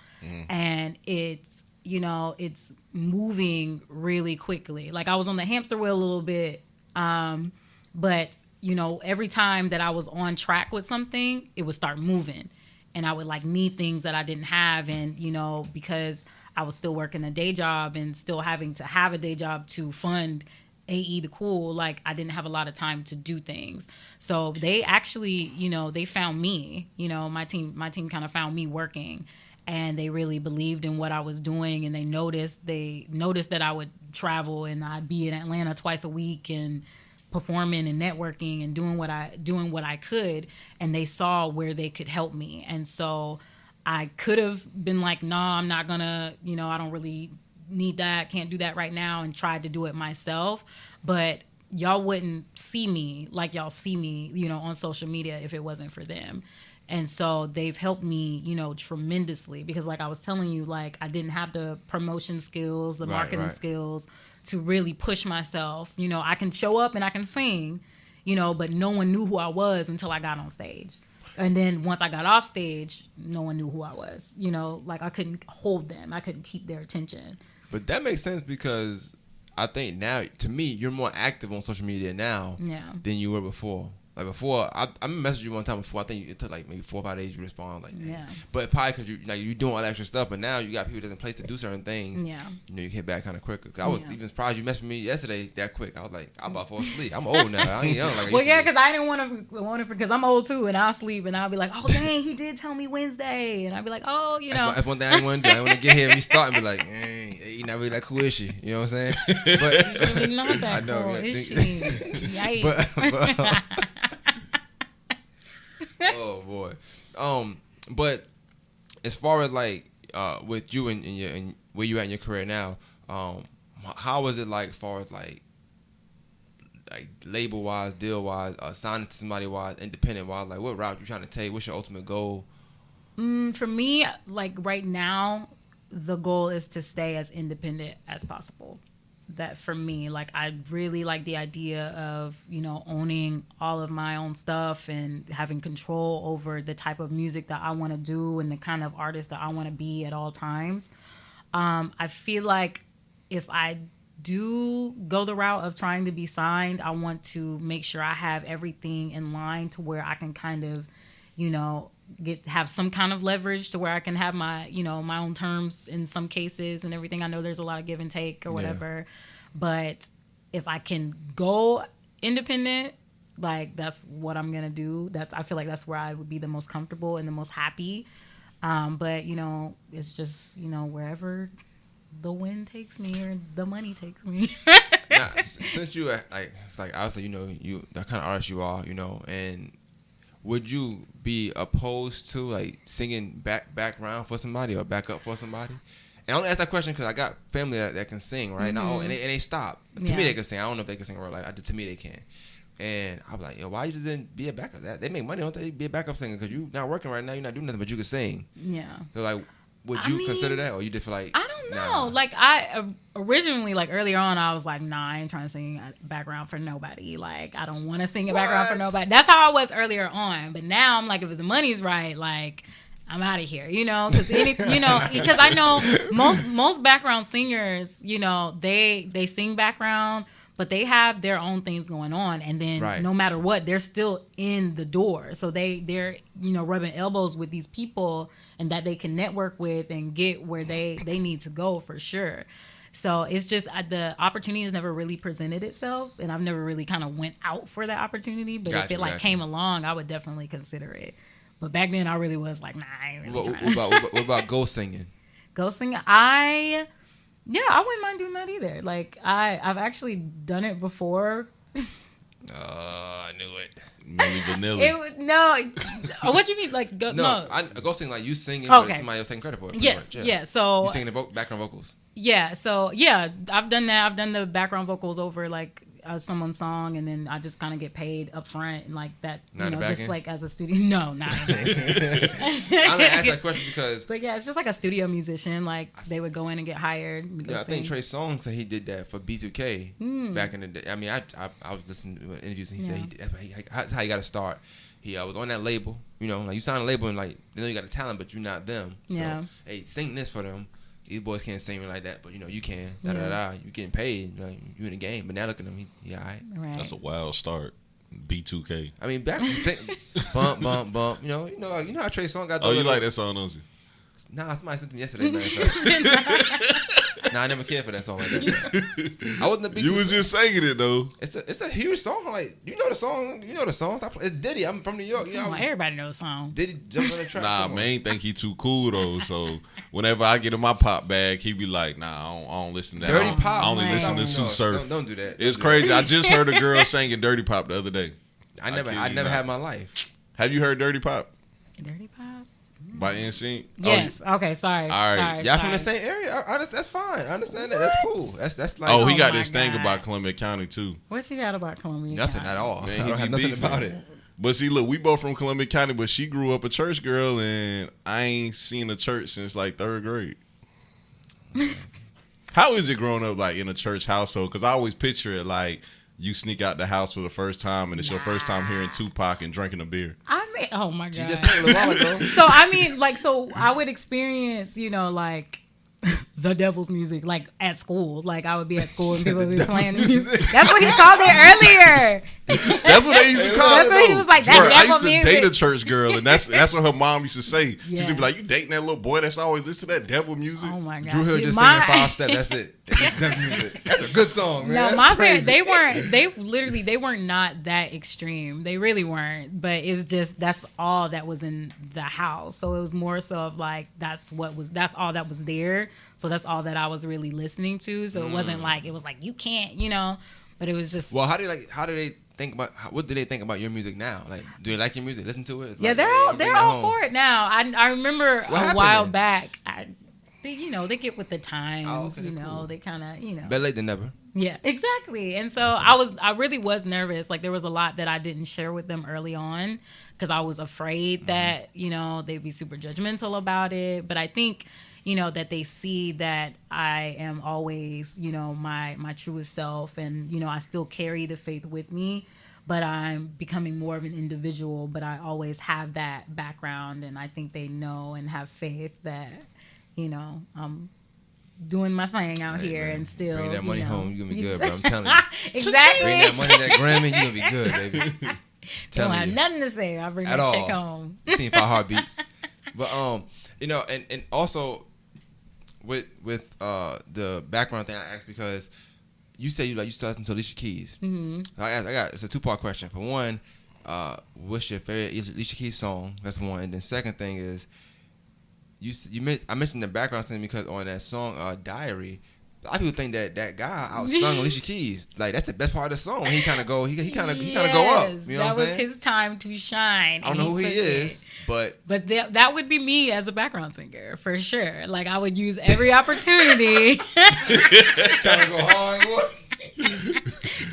and it's, you know, it's moving really quickly. Like I was on the hamster wheel a little bit, but you know, every time that I was on track with something, it would start moving, and I would like need things that I didn't have, and you know, because I was still working a day job and still having to have a day job to fund AE the Cool, like I didn't have a lot of time to do things. So they actually, you know, they found me, you know, my team kind of found me working, and they really believed in what I was doing, and they noticed that I would travel and I'd be in Atlanta twice a week and performing and networking and doing what I could, and they saw where they could help me. And so I could have been like, nah, I'm not gonna, you know, I don't really need that, can't do that right now, and tried to do it myself. But y'all wouldn't see me like y'all see me, you know, on social media if it wasn't for them. And so they've helped me, you know, tremendously, because like I was telling you, like I didn't have the promotion skills, the marketing skills to really push myself. You know, I can show up and I can sing, you know, but no one knew who I was until I got on stage. And then once I got off stage, no one knew who I was. You know, like I couldn't hold them. I couldn't keep their attention. But that makes sense because I think now, to me, you're more active on social media now than you were before. Like before, I messaged you one time before. I think it took like maybe 4 or 5 days to respond. Like, Yeah. But probably because you doing all that extra stuff. But now you got people that's in place to do certain things. Yeah. You know, you hit back kind of quicker. 'Cause I was Yeah. even surprised you messaged me yesterday that quick. I was like, I'm about to fall asleep. I'm old now. I ain't young. Like I Well, used yeah, to be. because I didn't want to, because I'm old too, and I'll sleep, and I'll be like, oh dang, he did tell me Wednesday, and I'll be like, oh, you know. That's one thing I didn't want to do. I didn't want to get here and restart and be like, he not really that cool, is she? You know what I'm saying? But She's really not that I know, cool, yeah, is she? think- Yikes. Oh boy. But as far as like with you and where you at in your career now, how was it like as far as like label wise, deal wise, signing to somebody wise, independent wise, like what route you trying to take? What's your ultimate goal? For me, like right now, the goal is to stay as independent as possible. That for me, like I really like the idea of, you know, owning all of my own stuff and having control over the type of music that I want to do and the kind of artist that I want to be at all times. I feel like if I do go the route of trying to be signed, I want to make sure I have everything in line to where I can kind of, you know, have some kind of leverage to where I can have my, you know, my own terms in some cases and everything. I know there's a lot of give and take or whatever, but if I can go independent, like that's what I'm gonna do. I feel like that's where I would be the most comfortable and the most happy. But you know, it's just, you know, wherever the wind takes me or the money takes me. Now, since you like, it's like obviously, you know, you the kind of artist you are, you know, and would you be opposed to like singing background for somebody or backup for somebody? And I only ask that question because I got family that can sing, right? Now, and they stop. To me, they can sing. I don't know if they can sing or like. To me, they can. And I'm like, yo, why you just didn't be a backup? They make money, don't they? Be a backup singer because you not working right now. You're not doing nothing, but you can sing. Yeah. So like, would you consider that, or you just feel like I don't know. Nah. Like I originally, like earlier on, I was like, nah, I ain't trying to sing a background for nobody. Like I don't want to sing a background for nobody. That's how I was earlier on. But now I'm like, if the money's right, like I'm out of here, you know, because because I know most background singers, you know, they sing background, but they have their own things going on, and then no matter what, they're still in the door. So they're you know, rubbing elbows with these people and that they can network with and get where they need to go for sure. So it's just the opportunity has never really presented itself, and I've never really kind of went out for that opportunity. But if it came along, I would definitely consider it. But back then, I really was like, nah, I ain't really trying. What about ghost singing? Ghost singing, I wouldn't mind doing that either. Like I've actually done it before. I knew it. Milli Vanilli. No, what you mean? Like no, ghost singing like you singing, but somebody else taking credit for it. Yes, yeah. So you singing the background vocals. Yeah, so yeah, I've done that. I've done the background vocals over like someone's song, and then I just kind of get paid up front and like that, not you know, just like as a studio. No, not. I'm gonna ask that question because. But yeah, it's just like a studio musician. Like they would go in and get hired. And I think Trey Songz said he did that for B2K back in the day. I mean, I was listening to interviews and he said that's how you got to start. He was on that label, you know, like you sign a label and like they know you got a talent, but you're not them. So hey, sing this for them. These boys can't sing me like that, but you know you can. You getting paid. Like, you in the game. But now look at them. He all right. That's a wild start. B2K. I mean, back bump, bump, bump. You know how Trey Songz got. Oh, you like that song, don't you? Nah, somebody sent me yesterday, man. Nah, I never cared for that song like that. I wasn't a big. You was just singing it though. It's a huge song. Like you know the song. You know the song. It's Diddy. I'm from New York. You know, everybody knows the song. Diddy jumped on the track. Nah, man, think he too cool though. So whenever I get in my pop bag, he be like, nah, I don't listen to that. Dirty Pop. I only listen to Sue Surf. Don't do that. It's crazy. I just heard a girl singing Dirty Pop the other day. I never had my life. Have you heard Dirty Pop? Dirty Pop. By NSYNC? Yes. Okay. Sorry. All right. Y'all from the same area? That's fine. I understand that. That's cool. That's like. Oh, he got this thing about Columbia County too. What you got about Columbia? Nothing County? at all. Man, I don't have nothing about it. But see, look, we both from Columbia County, but she grew up a church girl, and I ain't seen a church since like 3rd grade. How is it growing up like in a church household? Because I always picture it like you sneak out the house for the first time, and it's your first time hearing Tupac and drinking a beer. I mean, oh my god! She just said a little while ago. So I mean, like, so I would experience, you know, like the devil's music, like at school. Like I would be at school and people would be playing music. That's what he called it earlier. That's what they used to call it. That's what he was like. That I devil used to music. date a church girl, and that's what her mom used to say. She used to Yeah. be like, "You dating that little boy that's always listen to that devil music?" Oh my god. Drew Hill just My- singing 5 Step. That's it. That's a good song, man. No, That's my crazy. parents, they weren't not that extreme. They really weren't. But it was just, that's all that was in the house. So it was more so of like, that's all that was there. So that's all that I was really listening to. So it wasn't like, it was like, you can't, but it was just. Well, how do they think about what do they think about your music now? Like, do they like your music? Listen to it? It's Yeah, like, they're hey, all you bring they're that all home. for it now. I remember What a happened while then? back. They get with the times. Oh, okay, cool. They kind of Better late than never. Yeah, exactly. And so I really was nervous. Like there was a lot that I didn't share with them early on because I was afraid that they'd be super judgmental about it. But I think that they see that I am always my truest self, and I still carry the faith with me. But I'm becoming more of an individual. But I always have that background, and I think they know and have faith that I'm doing my thing out Hey, here man, and still bring that money home. You're gonna be good, bro. I'm telling you. Exactly. Bring that money, that Grammy. You're gonna be good, baby. Don't Telling have you. nothing to say. I bring At that all. check home. You seen 5 Heartbeats, but and also with the background thing I asked because you say you started listening to Alicia Keys. Mm-hmm. I got it's a 2-part question. For one, what's your favorite Alicia Keys song? That's one. And then second thing is I mentioned the background thing because on that song Diary, a lot of people think that guy outsung Alicia Keys. Like that's the best part of the song. He kind of go up. You know what I'm saying? That was his time to shine. I don't know who he took is, it. but that would be me as a background singer for sure. Like I would use every opportunity trying to go hard.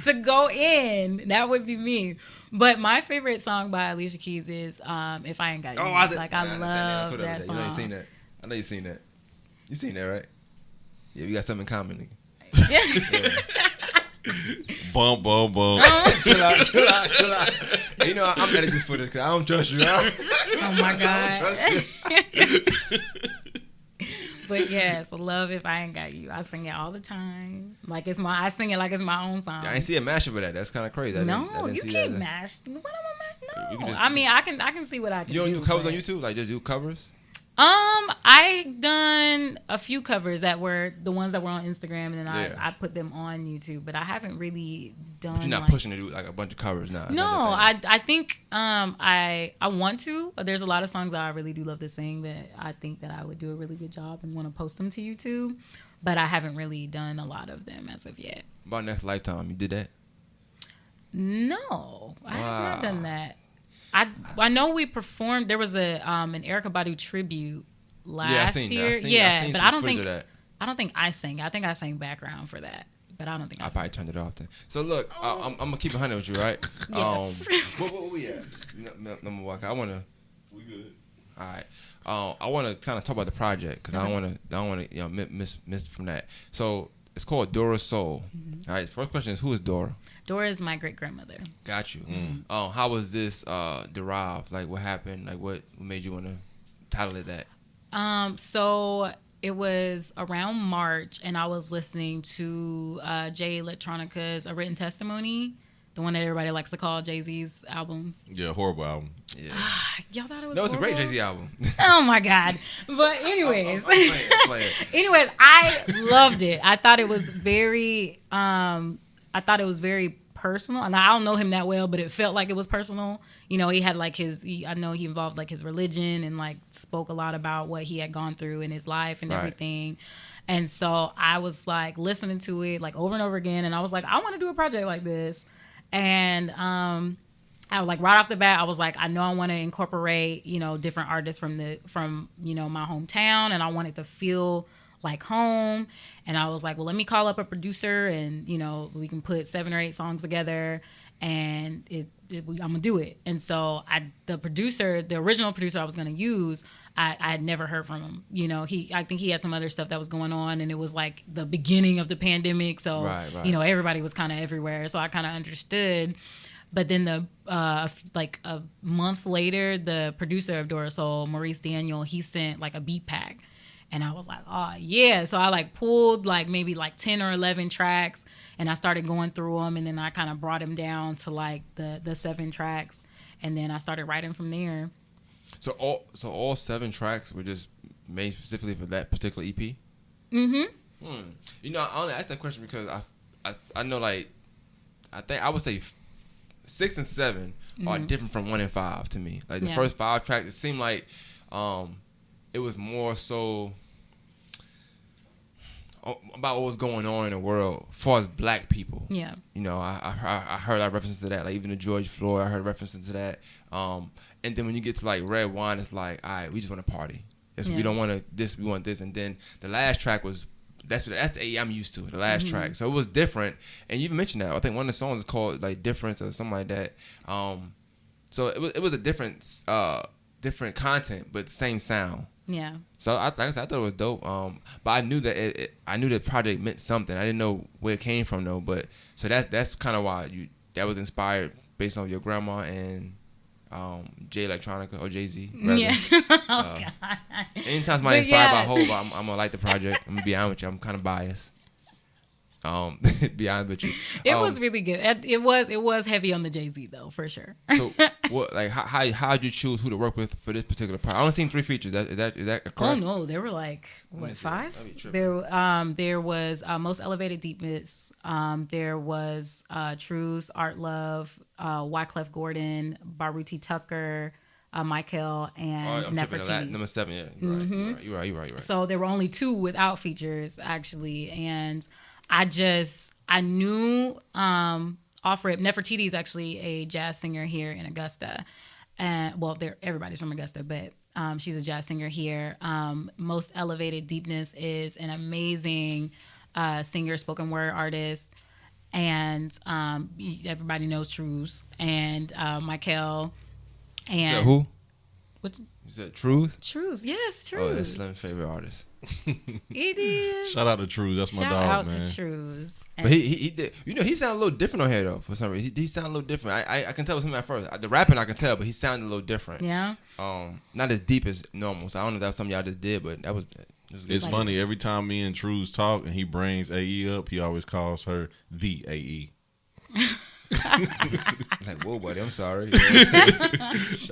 to go in. That would be me. But my favorite song by Alicia Keys is "If I Ain't Got You." I love that You song. know you seen that. I know you seen that. You seen that, right? Yeah, we got something in common, nigga. Yeah. Bum, bum, bum. chill out. Hey, I'm mad at this footage because I don't trust you. Oh my god. But yes, love "If I Ain't Got You." I sing it all the time. I sing it like it's my own song. I ain't see a mashup of that. That's kind of crazy. I didn't You see can't that. mash. What am I You mash? can No. just- I mean, I can see what I can do. You don't do covers but- on YouTube? Like just do covers? I done a few covers that were the ones that were on Instagram, and then Yeah. I put them on YouTube. But I haven't really done. But you're not like, pushing to do like a bunch of covers now. No, I think I want to. There's a lot of songs that I really do love to sing that I think that I would do a really good job and want to post them to YouTube. But I haven't really done a lot of them as of yet. About Next Lifetime, you did that? No, I have not Wow. done that. I know we performed. There was an Erykah Badu tribute last year. I seen but some I don't footage think of that. I don't think I sang. I think I sang background for that, but I don't think I probably turned it off then. So look, I'm gonna keep it 100 with you, right? Yes. What we at? Number one. I wanna. We good. All right. I want to kind of talk about the project because I don't want to miss from that. So it's called Dora's Soul. Mm-hmm. All right. First question is, who is Dora? Dora is my great grandmother. Got you. How was this derived? Like, what happened? Like, what made you want to title it that? So it was around March, and I was listening to Jay Electronica's A Written Testimony, the one that everybody likes to call Jay-Z's album. Yeah, horrible album. Yeah. Y'all thought it was No, it's a great horrible? Jay-Z album. Oh my god! But anyways, I'm playing. anyways, I loved it. I thought it was very personal, and I don't know him that well, but it felt like it was personal. He had like I know he involved like his religion and like spoke a lot about what he had gone through in his life and Right. everything. And so I was like listening to it like over and over again, and I was like, I want to do a project like this. And I was like, right off the bat, I was like, I know I want to incorporate, different artists from my hometown, and I want it to feel like home. And I was like, well, let me call up a producer, and we can put 7 or 8 songs together, and I'm gonna do it. And so the original producer I was gonna use, I had never heard from him. I think he had some other stuff that was going on, and it was like the beginning of the pandemic, so Right. everybody was kind of everywhere, so I kind of understood. But then like a month later, the producer of Dora's Soul, Maurice Daniel, he sent like a beat pack. And I was like, oh yeah. So I like pulled like maybe like 10 or 11 tracks, and I started going through them, and then I kind of brought them down to like the 7 tracks, and then I started writing from there. So all 7 tracks were just made specifically for that particular EP. You know, I only asked that question because I know, like, I think I would say 6 and 7 are different from 1 and 5 to me. Like the first 5 tracks, it seemed like it was more so about what was going on in the world as far as black people. Yeah. You know, I heard references to that. Like even the George Floyd, I heard references to that. And then when you get to like Red Wine, it's like, all right, we just want to party. We don't want this, we want this. And then the last track was, that's the AE I'm used to, the last track. So it was different. And you even mentioned that. I think one of the songs is called like Difference or something like that. So it was a different content, but same sound. Yeah. So like I said, I thought it was dope. But I knew that I knew the project meant something. I didn't know where it came from though. But so that's kind of why that was inspired based on your grandma and Jay Electronica or Jay-Z. Yeah. God. Anytime somebody inspired by Hov, I'm gonna like the project. I'm gonna be honest with you. I'm kind of biased. Be honest with you. It was really good. It was heavy on the Jay-Z though, for sure. So what, like, how did you choose who to work with for this particular part? I only seen 3 features. Is that correct? Oh no, there were like what, 5? There was Most Elevated Deepness. There was Trues, Art Love, Wyclef Gordon, Baruti Tucker, Michael, and Nefertiti. Number 7. Yeah, you're right. So there were only 2 without features actually, and I knew off rip. Nefertiti is actually a jazz singer here in Augusta, and well, everybody's from Augusta, but she's a jazz singer here. Most Elevated Deepness is an amazing singer, spoken word artist, and everybody knows Trues and Michael. And so who? What? You said Truth? Trues, yes, Trues. Oh, that's Slim's favorite artist. It is. Shout out to Trues. That's my dog, man. Shout out to Trues. But he did. You know, he sounded a little different on here though. For some reason, he sounded a little different. I can tell it was him at first. The rapping I can tell, but he sounded a little different. Yeah. Not as deep as normal. So I don't know if that was something y'all just did, but that was. It's funny. Every time me and Trues talk and he brings AE up, he always calls her the AE. Like, whoa, buddy, I'm sorry.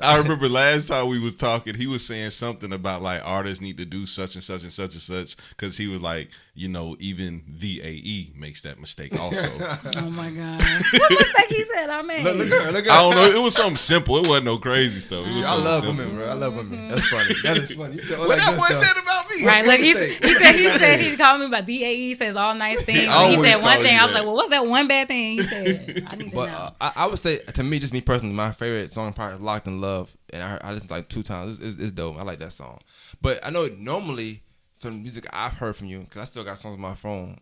I remember last time we was talking, he was saying something about like artists need to do such and such and such and such, because he was like, you know, even the AE makes that mistake also. Oh my God. What mistake he said I made? Look at her. I don't know. It was something simple. It wasn't no crazy stuff. It was I love simple. women, bro. I love women. That's funny. That is funny. What that boy said about me? Right, look, he said he called me about the AE, says all nice things. He said one thing. I was like, well, what's that one bad thing he said? I need to know. I would say, to me, just me personally, my favorite song probably is Locked in Love, and I listened to like 2 times. It's dope. I like that song. But I know normally from the music I've heard from you, because I still got songs on my phone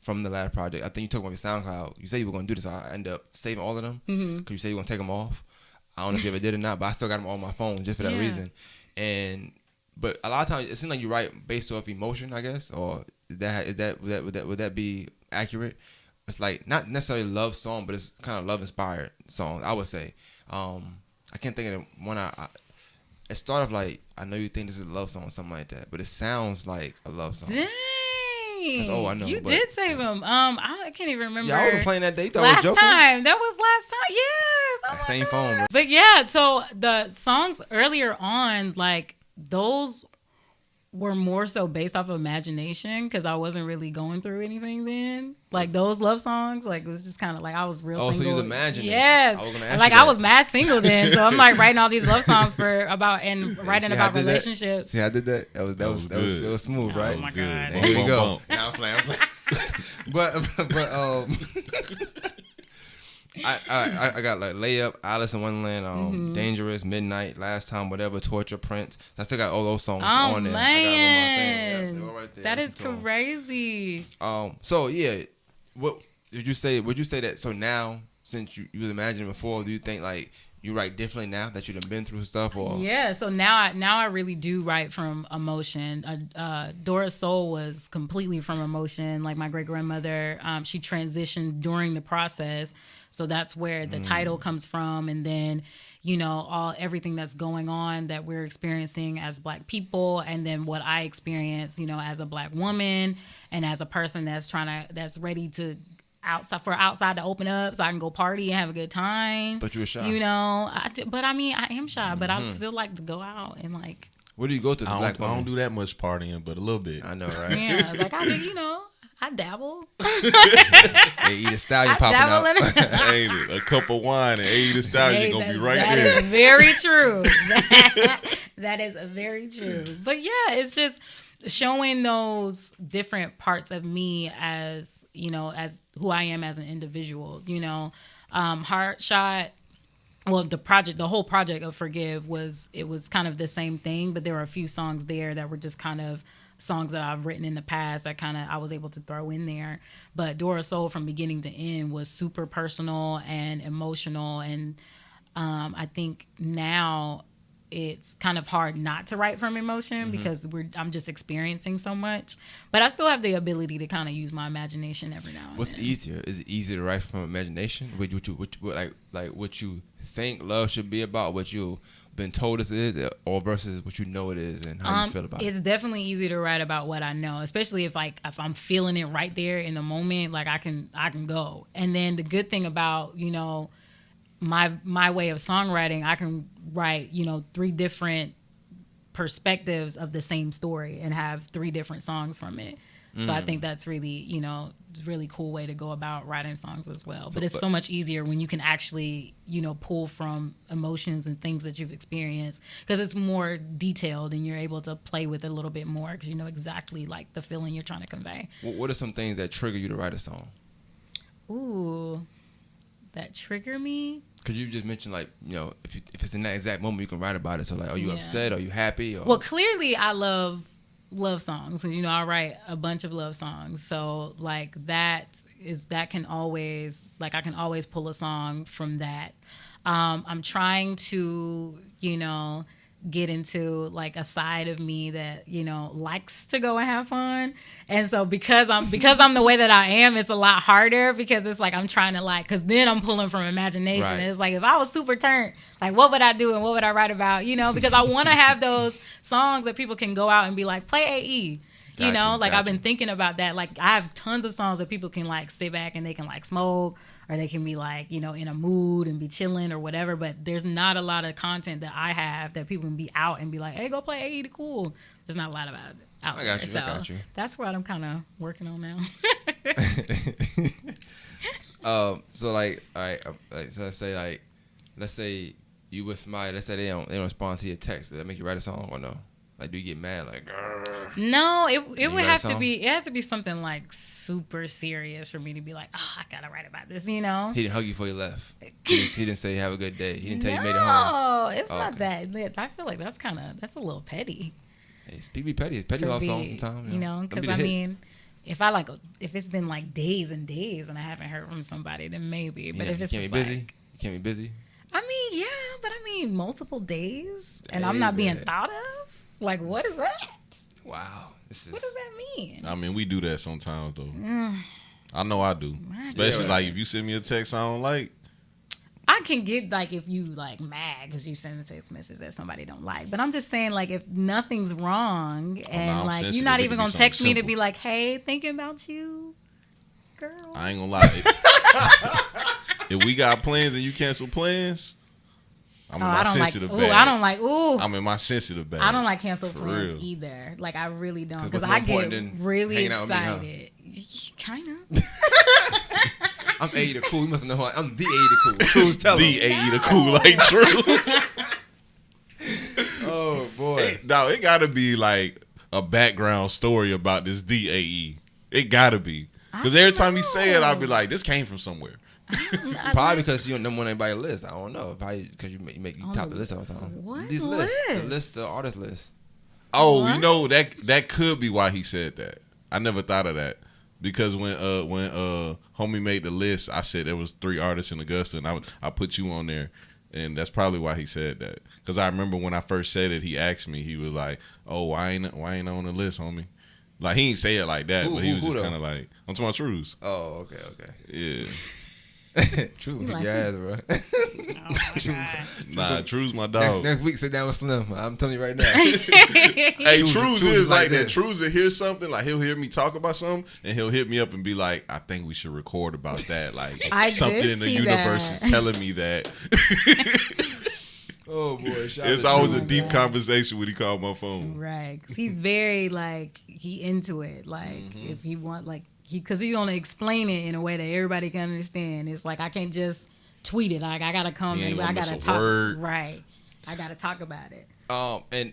from the last project. I think you talked about your SoundCloud. You said you were going to do this, so I ended up saving all of them because you said you were going to take them off. I don't know if you ever did or not, but I still got them on my phone just for that reason. But a lot of times it seems like you write based off emotion, I guess, or would that be accurate? It's like not necessarily a love song, but it's kind of love inspired song, I would say. I can't think of the one. It started like, I know you think this is a love song or something like that, but it sounds like a love song. Dang. I know. You did save him. I can't even remember. Yeah, I wasn't playing that day. Last time. That was last time. Yes. Oh same phone, bro. But yeah, so the songs earlier on, like those were more so based off of imagination because I wasn't really going through anything then. Like those love songs, like it was just kind of like I was real single. So you was imagining. Yes. I was mad single then, so I'm like writing all these love songs writing about relationships. See, I did that. That was smooth, right? Oh my God. Here we go. Now I'm playing. but I got like Layup, Alice in Wonderland, Dangerous, Midnight, Last Time, Whatever, Torture, Prince. I still got all those songs on there. Man. I got them on my thing. They're all right there. That is crazy. So yeah, what would you say that? So now, since you was imagining before, do you think like you write differently now that you've been through stuff? Or yeah, so now I really do write from emotion. Dora's Soul was completely from emotion. Like my great grandmother, she transitioned during the process. So that's where the title comes from. And then, all everything that's going on that we're experiencing as Black people, and then what I experience, as a Black woman and as a person that's ready to outside to open up so I can go party and have a good time. But you were shy. I am shy, but I still like to go out and like. Where do you go to? I don't do that much partying, but a little bit. I know, right? Yeah, like I do, I dabble. Hey, eat a stallion popping out. Hey, a cup of wine and eat a stallion, you're gonna be right that there. That is very true. That is very true. But yeah, it's just showing those different parts of me as as who I am as an individual. Heart Shot. Well, the whole project of Forgive was kind of the same thing, but there were a few songs there that were just kind of songs that I've written in the past that kind of I was able to throw in there. But Dora's Soul from beginning to end was super personal and emotional, and I think now it's kind of hard not to write from emotion because I'm just experiencing so much. But I still have the ability to kind of use my imagination every now and then. What's easier? Is it easier to write from imagination? What you think love should be about, what you've been told it is, or versus what you know it is, and how you feel about it? It's definitely easy to write about what I know, especially if I'm feeling it right there in the moment. Like I can go. And then the good thing about my way of songwriting, I can write 3 different perspectives of the same story and have 3 different songs from it. So I think that's really really cool way to go about writing songs as well. But it's so much easier when you can actually pull from emotions and things that you've experienced, because it's more detailed and you're able to play with it a little bit more because you know exactly like the feeling you're trying to convey. What are some things that trigger you to write a song? Ooh, that trigger me? Because you just mentioned if it's in that exact moment you can write about it. So are you upset? Are you happy? Or? Well, clearly I love songs. I write a bunch of love songs. So that can always I can always pull a song from that. I'm trying to get into a side of me that likes to go and have fun, and so because I'm the way that I am, it's a lot harder because it's I'm trying to because then I'm pulling from imagination. Right. It's if I was super turned, what would I do and what would I write about, because I want to have those songs that people can go out and be play AE. Gotcha. I've been thinking about that. I have tons of songs that people can sit back and they can smoke, or they can be in a mood and be chilling or whatever. But there's not a lot of content that I have that people can be out and be hey, go play AE the Cool. There's not a lot about it out there. I got you. That's what I'm kind of working on now. So all right, so let's say you with somebody. Let's say they don't respond to your text. Does that make you write a song or no? Do you get mad? No, it would have to be. It has to be something super serious for me to be I gotta write about this. He didn't hug you before you left. He didn't say have a good day. He didn't tell you made it home. No, it's not that. I feel that's a little petty. Hey, people be petty. Petty love songs sometimes. Because if it's been days and days and I haven't heard from somebody, then maybe. But if it's you can't be busy. Yeah, but multiple days and I'm not being thought of. What is that? Wow. What does that mean? We do that sometimes, though. I know I do. Especially, if you send me a text I don't like. I can get, if you, mad because you send a text message that somebody don't like. But I'm just saying, if nothing's wrong and, you're not even going to text me to be hey, thinking about you, girl. I ain't going to lie. If we got plans and you cancel plans... I'm in my sensitive bag. I don't like, I'm in my sensitive bag. I don't like cancel plans either. I really don't. Because I get really excited. Kind of. I'm AE the Cool. You must know who I'm the AE the Cool. True's tell the AE the Cool. True. Oh, boy. No, it got to be a background story about this DAE. It got to be. Because every time you say it, I'll be this came from somewhere. Probably because you don't know anybody list. I don't know. Probably because you top the list all the time. What These list? The artist list. Oh, what? That could be why he said that. I never thought of that because when homie made the list, I said there was 3 artists in Augusta, and I put you on there, and that's probably why he said that. Because I remember when I first said it, he asked me, he was like, "Oh, why ain't I on the list, homie?" He didn't say it like that, but he was just kind of I'm talking about Trues. Oh, okay. Yeah. Truth will like kick your it. ass, bro. Oh my god. Nah, True's my dog. Next week, sit down with Slim. I'm telling you right now. Hey, True's True's is like that. this. True's will hear something, like he'll hear me talk about something, and he'll hit me up and be like, "I think we should record about that." Like I something did in the see universe that. is telling me that. Oh boy, shout It's out to always True. a deep conversation when he called my phone. Right. 'Cause he's very like he into it. Like Mm-hmm. if he want like because he's gonna explain it in a way that everybody can understand. It's like I can't just tweet it. Like I gotta come He ain't and gonna I miss gotta a talk. word. Right. I gotta talk about it. And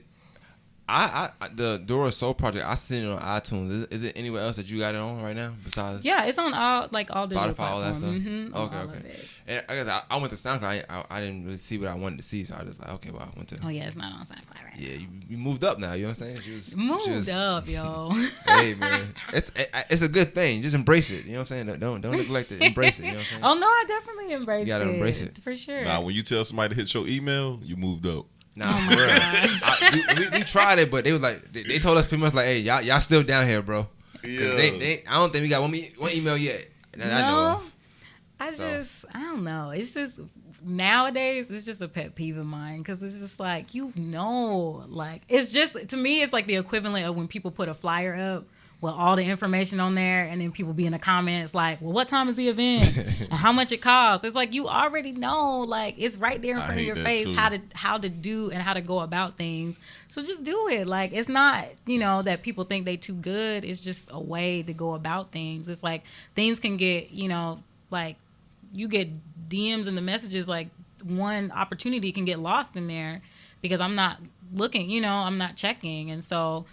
I the DORA'S Soul Project, I seen it on iTunes. Is it anywhere else that you got it on right now besides Yeah, it's on all digital Spotify, platforms. all that stuff? Mm-hmm, Okay, all okay. of it. And I guess I went to SoundCloud. I didn't really see what I wanted to see, so I just like, okay, well, I went to. Oh yeah, it's not on SoundCloud right Yeah, you moved up now. You know what I'm saying? Moved up, yo. Hey man, it's a good thing. Just embrace it. You know what I'm saying? Don't neglect it. Embrace it. You know what I'm saying? Oh no, I definitely embrace it. You gotta embrace it. For sure. Nah, when you tell somebody to hit your email, you moved up. Nah, Oh for my real. We tried it, but they was like they told us pretty much like, hey, y'all still down here, bro. 'Cause I don't think we got one email yet. That I know of. I don't know. It's just nowadays it's just a pet peeve of mine because it's just like like it's just to me it's like the equivalent of when people put a flyer up with all the information on there and then people be in the comments like, well, what time is the event and how much it costs? It's like you already know, like it's right there in front of your face too. how to do and how to go about things. So just do it. Like it's not that people think they too good. It's just a way to go about things. It's like things can get like you get DMs and the messages, like one opportunity can get lost in there because I'm not looking, I'm not checking. And so,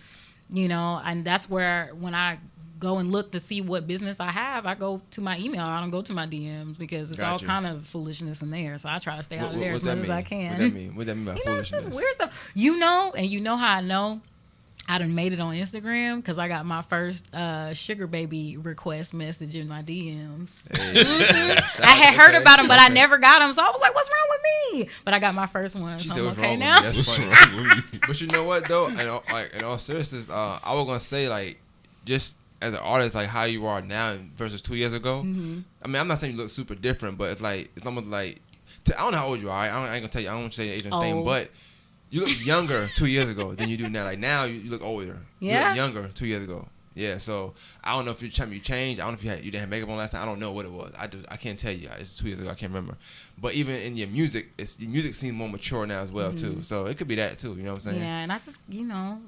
and that's where when I go and look to see what business I have, I go to my email. I don't go to my DMs because it's all kind of foolishness in there. So I try to stay out of there as much as I can. What that mean? What that mean by foolishness? It's just weird stuff. And you know how I know I done made it on Instagram because I got my first sugar baby request message in my DMs. Hey. I had heard about them, but I never got them. So I was like, what's wrong with me? But I got my first one. She So said, I'm "What's okay wrong now. with me?" That's What's funny. wrong with me? But you know what though? In all seriousness, I was gonna say like just as an artist, like how you are now versus 2 years ago. Mm-hmm. I mean, I'm not saying you look super different, but it's almost like I don't know how old you are. I ain't gonna tell you. I don't want to say the age and thing, Old. but you look younger 2 years ago than you do now. Like now, you look older. You Yeah. look younger 2 years ago. Yeah. So I don't know if you changed. I don't know if you didn't have makeup on last time. I don't know what it was. I can't tell you. It's 2 years ago. I can't remember. But even in your music, your music seems more mature now as well too. So it could be that too. You know what I'm saying? Yeah, and I just,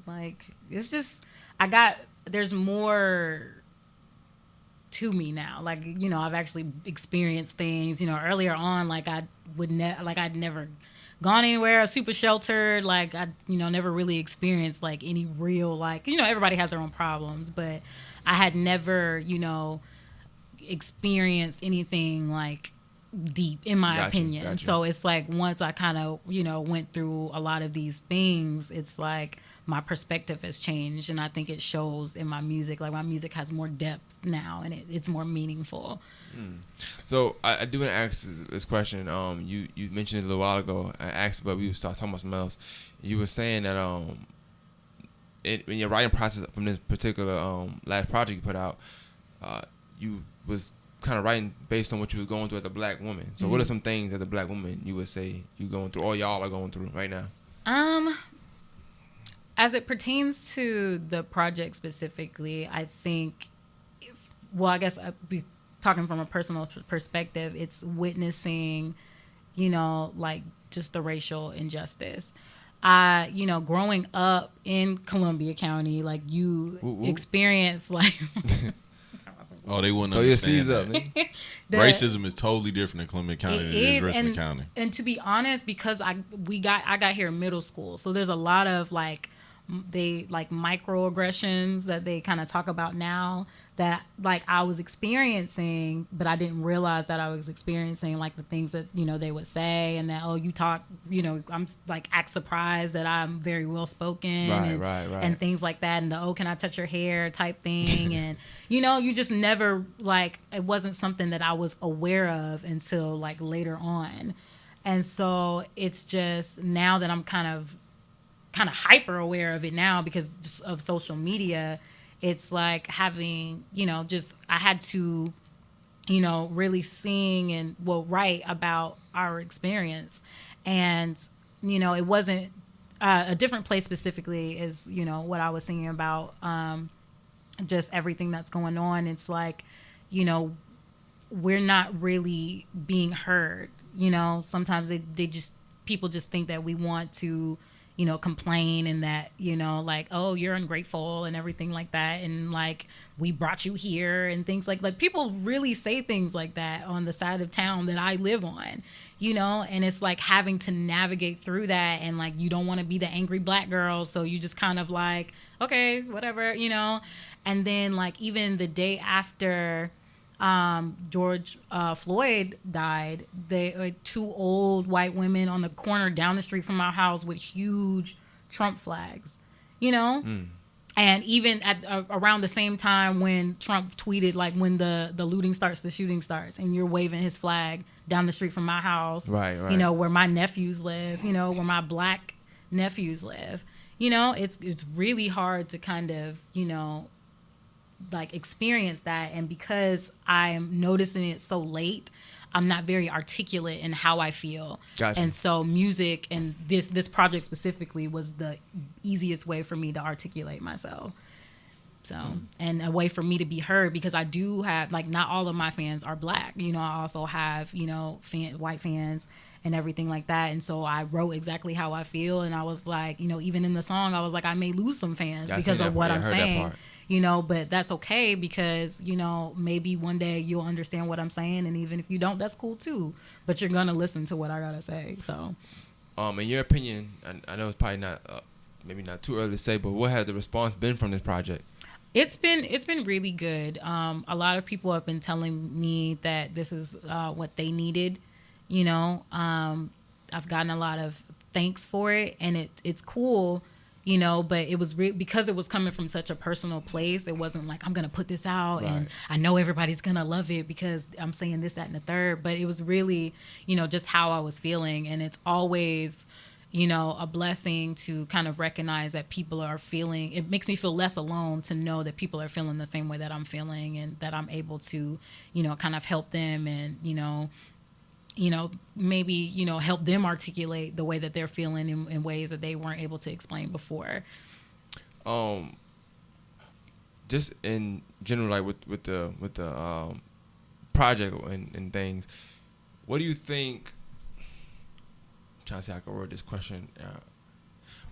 like, it's just, there's more to me now. Like, I've actually experienced things, earlier on, like, I'd never gone anywhere, super sheltered, like, I, never really experienced, like, any real, like, everybody has their own problems, but I had never, experienced anything, like, deep in my opinion. Gotcha. So it's like once I kind of went through a lot of these things, it's like my perspective has changed, and I think it shows in my music. Like my music has more depth now, and it's more meaningful. So I do want to ask this question. You mentioned it a little while ago. I asked, but we would start talking about something else. You were saying that in your writing process from this particular last project you put out, you was kind of writing based on what you were going through as a black woman. So what are some things as a black woman you would say you going through, or y'all are going through right now? As it pertains to the project specifically, I think, I guess I'd be talking from a personal perspective, it's witnessing, like just the racial injustice. Growing up in Columbia County, like you experience like Oh, they wouldn't Throw your understand C's up, that. man. Racism is totally different in Columbia County than it is Richmond County. And to be honest, because I got here in middle school, so there's a lot of like microaggressions that they kind of talk about now that like I was experiencing, but I didn't realize that I was experiencing, like the things that they would say, and that you talk, I'm like act surprised that I'm very well spoken, Right. and things like that, and the can I touch your hair type thing, and you just never, like, it wasn't something that I was aware of until like later on. And so it's just now that I'm kind of hyper aware of it now because just of social media, it's like having, I had to really sing and write about our experience. And, it wasn't a different place specifically is, what I was singing about, just everything that's going on. It's like, we're not really being heard. Sometimes they just, people just think that we want to, complain and that, like, oh, you're ungrateful and everything like that. And like, we brought you here and things like people really say things like that on the side of town that I live on, and it's like having to navigate through that. And like, you don't want to be the angry black girl. So you just kind of like, okay, whatever, and then like even the day after George Floyd died, they two old white women on the corner down the street from our house with huge Trump flags, and even at around the same time when Trump tweeted like, when the looting starts, the shooting starts, and you're waving his flag down the street from my house, right. Where my nephews live, where my black nephews live, it's really hard to kind of, like experience that. And because I'm noticing it so late, I'm not very articulate in how I feel. Gotcha. And so music and this project specifically was the easiest way for me to articulate myself. So, and a way for me to be heard, because I do have, like, not all of my fans are black. I also have, white fans and everything like that. And so I wrote exactly how I feel. And I was like, even in the song, I was like, I may lose some fans because of what I'm saying. But that's okay, because, maybe one day you'll understand what I'm saying. And even if you don't, that's cool too. But you're going to listen to what I got to say. So, in your opinion, I know it's probably not, maybe not too early to say, but what has the response been from this project? It's been really good. A lot of people have been telling me that this is what they needed. I've gotten a lot of thanks for it, and it's cool. But it was because it was coming from such a personal place. It wasn't like, I'm gonna put this out, right, and I know everybody's gonna love it because I'm saying this, that, and the third. But it was really, just how I was feeling, and it's always, a blessing to kind of recognize that people are feeling. It makes me feel less alone to know that people are feeling the same way that I'm feeling, and that I'm able to, kind of help them, and maybe, help them articulate the way that they're feeling in ways that they weren't able to explain before. Just in general, like with the project and things, what do you think? I'm trying to see how I can word this question. All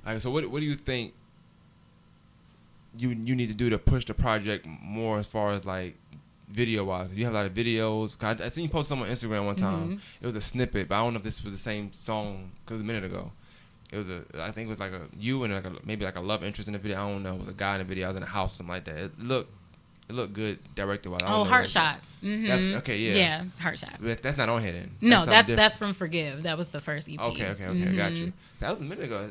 right, so what do you think you need to do to push the project more as far as like video wise? You have a lot of videos. I seen you post some on Instagram one time. It was a snippet, but I don't know if this was the same song because a minute ago. It was I think it was like you and maybe like a love interest in the video. I don't know. It was a guy in the video. I was in a house, something like that. It looked good directed wise. Heart shot. Mm-hmm. Okay, yeah. Yeah, heart shot. But that's not on here then. No, that's from Forgive. That was the first EP. Okay, I got you. That was a minute ago.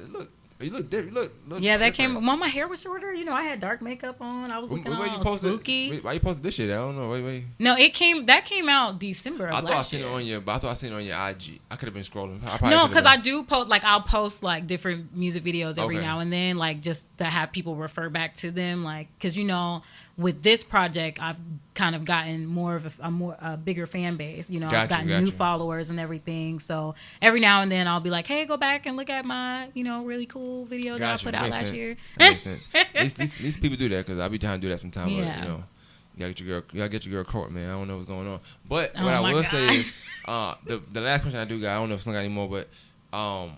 You look different. Look yeah, that different. came when my hair was shorter. I had dark makeup on. I was looking all spooky. Why you posted this shit? I don't know. Wait. No, that came out December of last year. I thought I seen it on your IG. I could have been scrolling. No, because I do post, like, I'll post like different music videos every now and then, like, just to have people refer back to them, like, because with this project, I've kind of gotten more of a bigger fan base. I've gotten new followers and everything. So every now and then I'll be like, hey, go back and look at my, really cool video that I put out last year. That makes sense. These people do that because I be trying to do that sometimes. Yeah. But, you gotta get your girl caught, man. I don't know what's going on. But what I will say is, the last question I do got, I don't know if Slim got any more, but I'm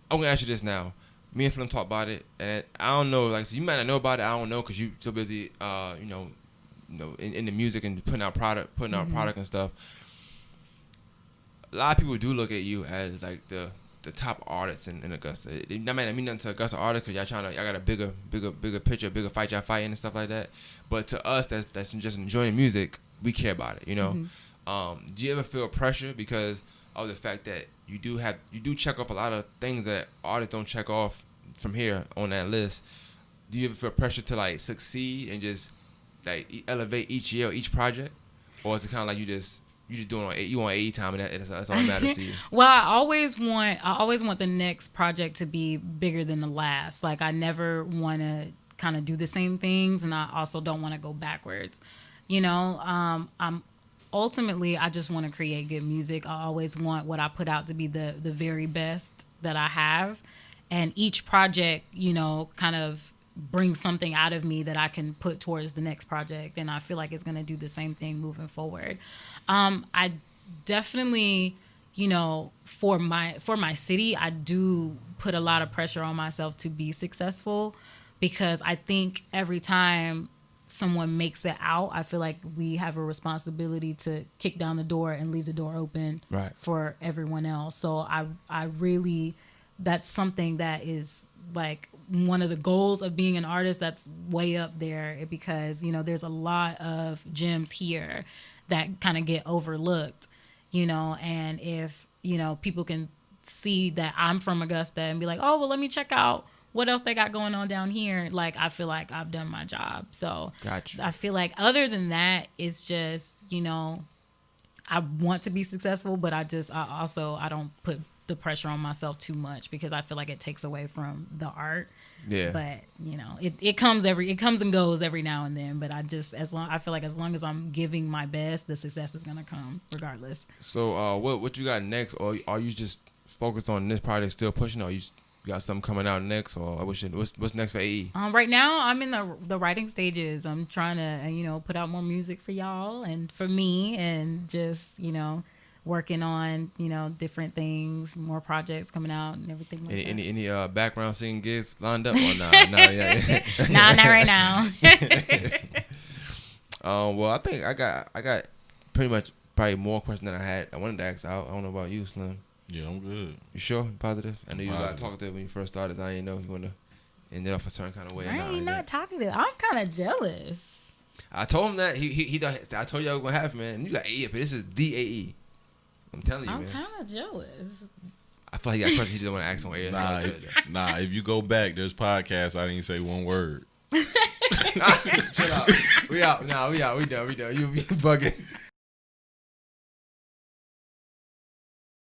gonna ask you this now. Me and Slim talked about it, and I don't know, like, so you might not know about it. I don't know because you so busy, in the music and putting out product and stuff. A lot of people do look at you as like the top artists in Augusta. It might not mean nothing to Augusta artists because y'all got a bigger picture, bigger fight y'all fighting and stuff like that. But to us, that's just enjoying music. We care about it, Do you ever feel pressure because of the fact that you do check off a lot of things that artists don't check off from here on that list? Do you ever feel pressure to like succeed and just like elevate each year, each project, or is it kind of like you just doing you want AE time and that's all that matters to you? Well, I always want the next project to be bigger than the last. Like, I never want to kind of do the same things, and I also don't want to go backwards. I'm ultimately, I just want to create good music. I always want what I put out to be the very best that I have. And each project, you know, kind of brings something out of me that I can put towards the next project. And I feel like it's going to do the same thing moving forward. I definitely, you know, for my city, I do put a lot of pressure on myself to be successful, because I think every time someone makes it out, I feel like we have a responsibility to kick down the door and leave the door open for everyone else. So I really, that's something that is like one of the goals of being an artist that's way up there, because, you know, there's a lot of gems here that kind of get overlooked, you know, and if, you know, people can see that I'm from Augusta and be like, oh, well, let me check out what else they got going on down here. Like, I feel like I've done my job. So gotcha. I feel like other than that, it's just, you know, I want to be successful, but I don't put the pressure on myself too much, because I feel like it takes away from the art. Yeah. But, you know, it comes and goes every now and then. But I feel like as long as I'm giving my best, the success is gonna come regardless. So what you got next, or are you just focused on this project, still pushing, or you got something coming out next, or what's next for AE? Right now I'm in the writing stages. I'm trying to, you know, put out more music for y'all and for me, and just, you know, working on, you know, different things, more projects coming out and everything like that. Any background singing gigs lined up or yeah. Nah, not right now. Well, I think I got pretty much probably more questions than I wanted to ask out. I don't know about you, Slim. Yeah, I'm good. You sure? Positive? I know you Positive. got talkative when you first started. I didn't know you want to end it off a certain kind of way. I ain't not talkative. I'm kind of jealous. I told him that he thought, I told you I was gonna have, man. You got AE, but this is the AE. I'm telling you, I'm man. kind of jealous. I feel like he got questions he just want to ask on air. If you go back, there's podcasts I didn't say one word. Chill out. We out. Nah, we out. We done. You be bugging.